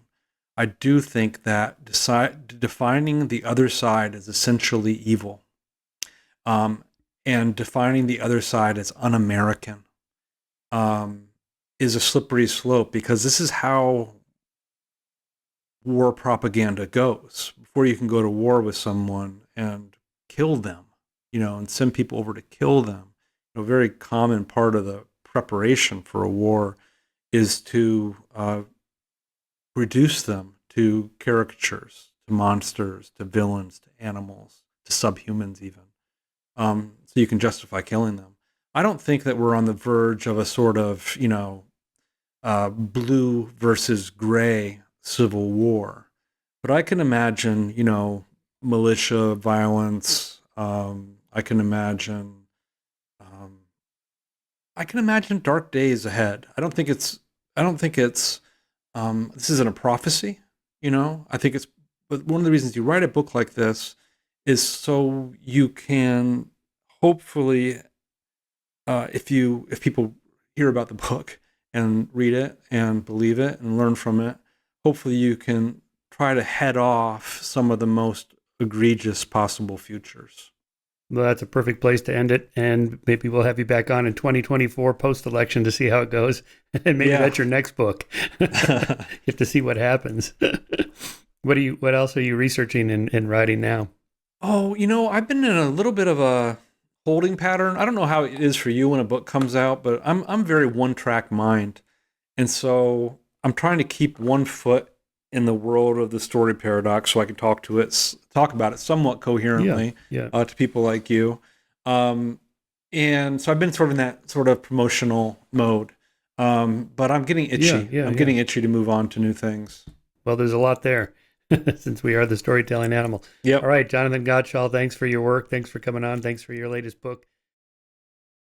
I do think that defining the other side as essentially evil, and defining the other side as un-American, is a slippery slope, because this is how war propaganda goes. Before you can go to war with someone and kill them, and send people over to kill them, a very common part of the preparation for a war is to reduce them to caricatures, to monsters, to villains, to animals, to subhumans even, so you can justify killing them. I don't think that we're on the verge of a sort of, blue versus gray civil war. But I can imagine, militia violence. I can imagine dark days ahead. I don't think it's. This isn't a prophecy, I think it's. But one of the reasons you write a book like this is so you can hopefully, if people hear about the book and read it and believe it and learn from it, hopefully you can try to head off some of the most egregious possible futures. Well, that's a perfect place to end it. And maybe we'll have you back on in 2024 post-election to see how it goes. And maybe that's your next book. You have to see what happens. What else are you researching and writing now? Oh, I've been in a little bit of a holding pattern. I don't know how it is for you when a book comes out, but I'm very one-track mind. And so I'm trying to keep one foot in the world of the story paradox so I can talk about it somewhat coherently to people like you. And so I've been sort of in that sort of promotional mode. But I'm getting itchy. I'm getting itchy to move on to new things. Well, there's a lot there since we are the storytelling animal. Yep. All right, Jonathan Gottschall, thanks for your work. Thanks for coming on. Thanks for your latest book,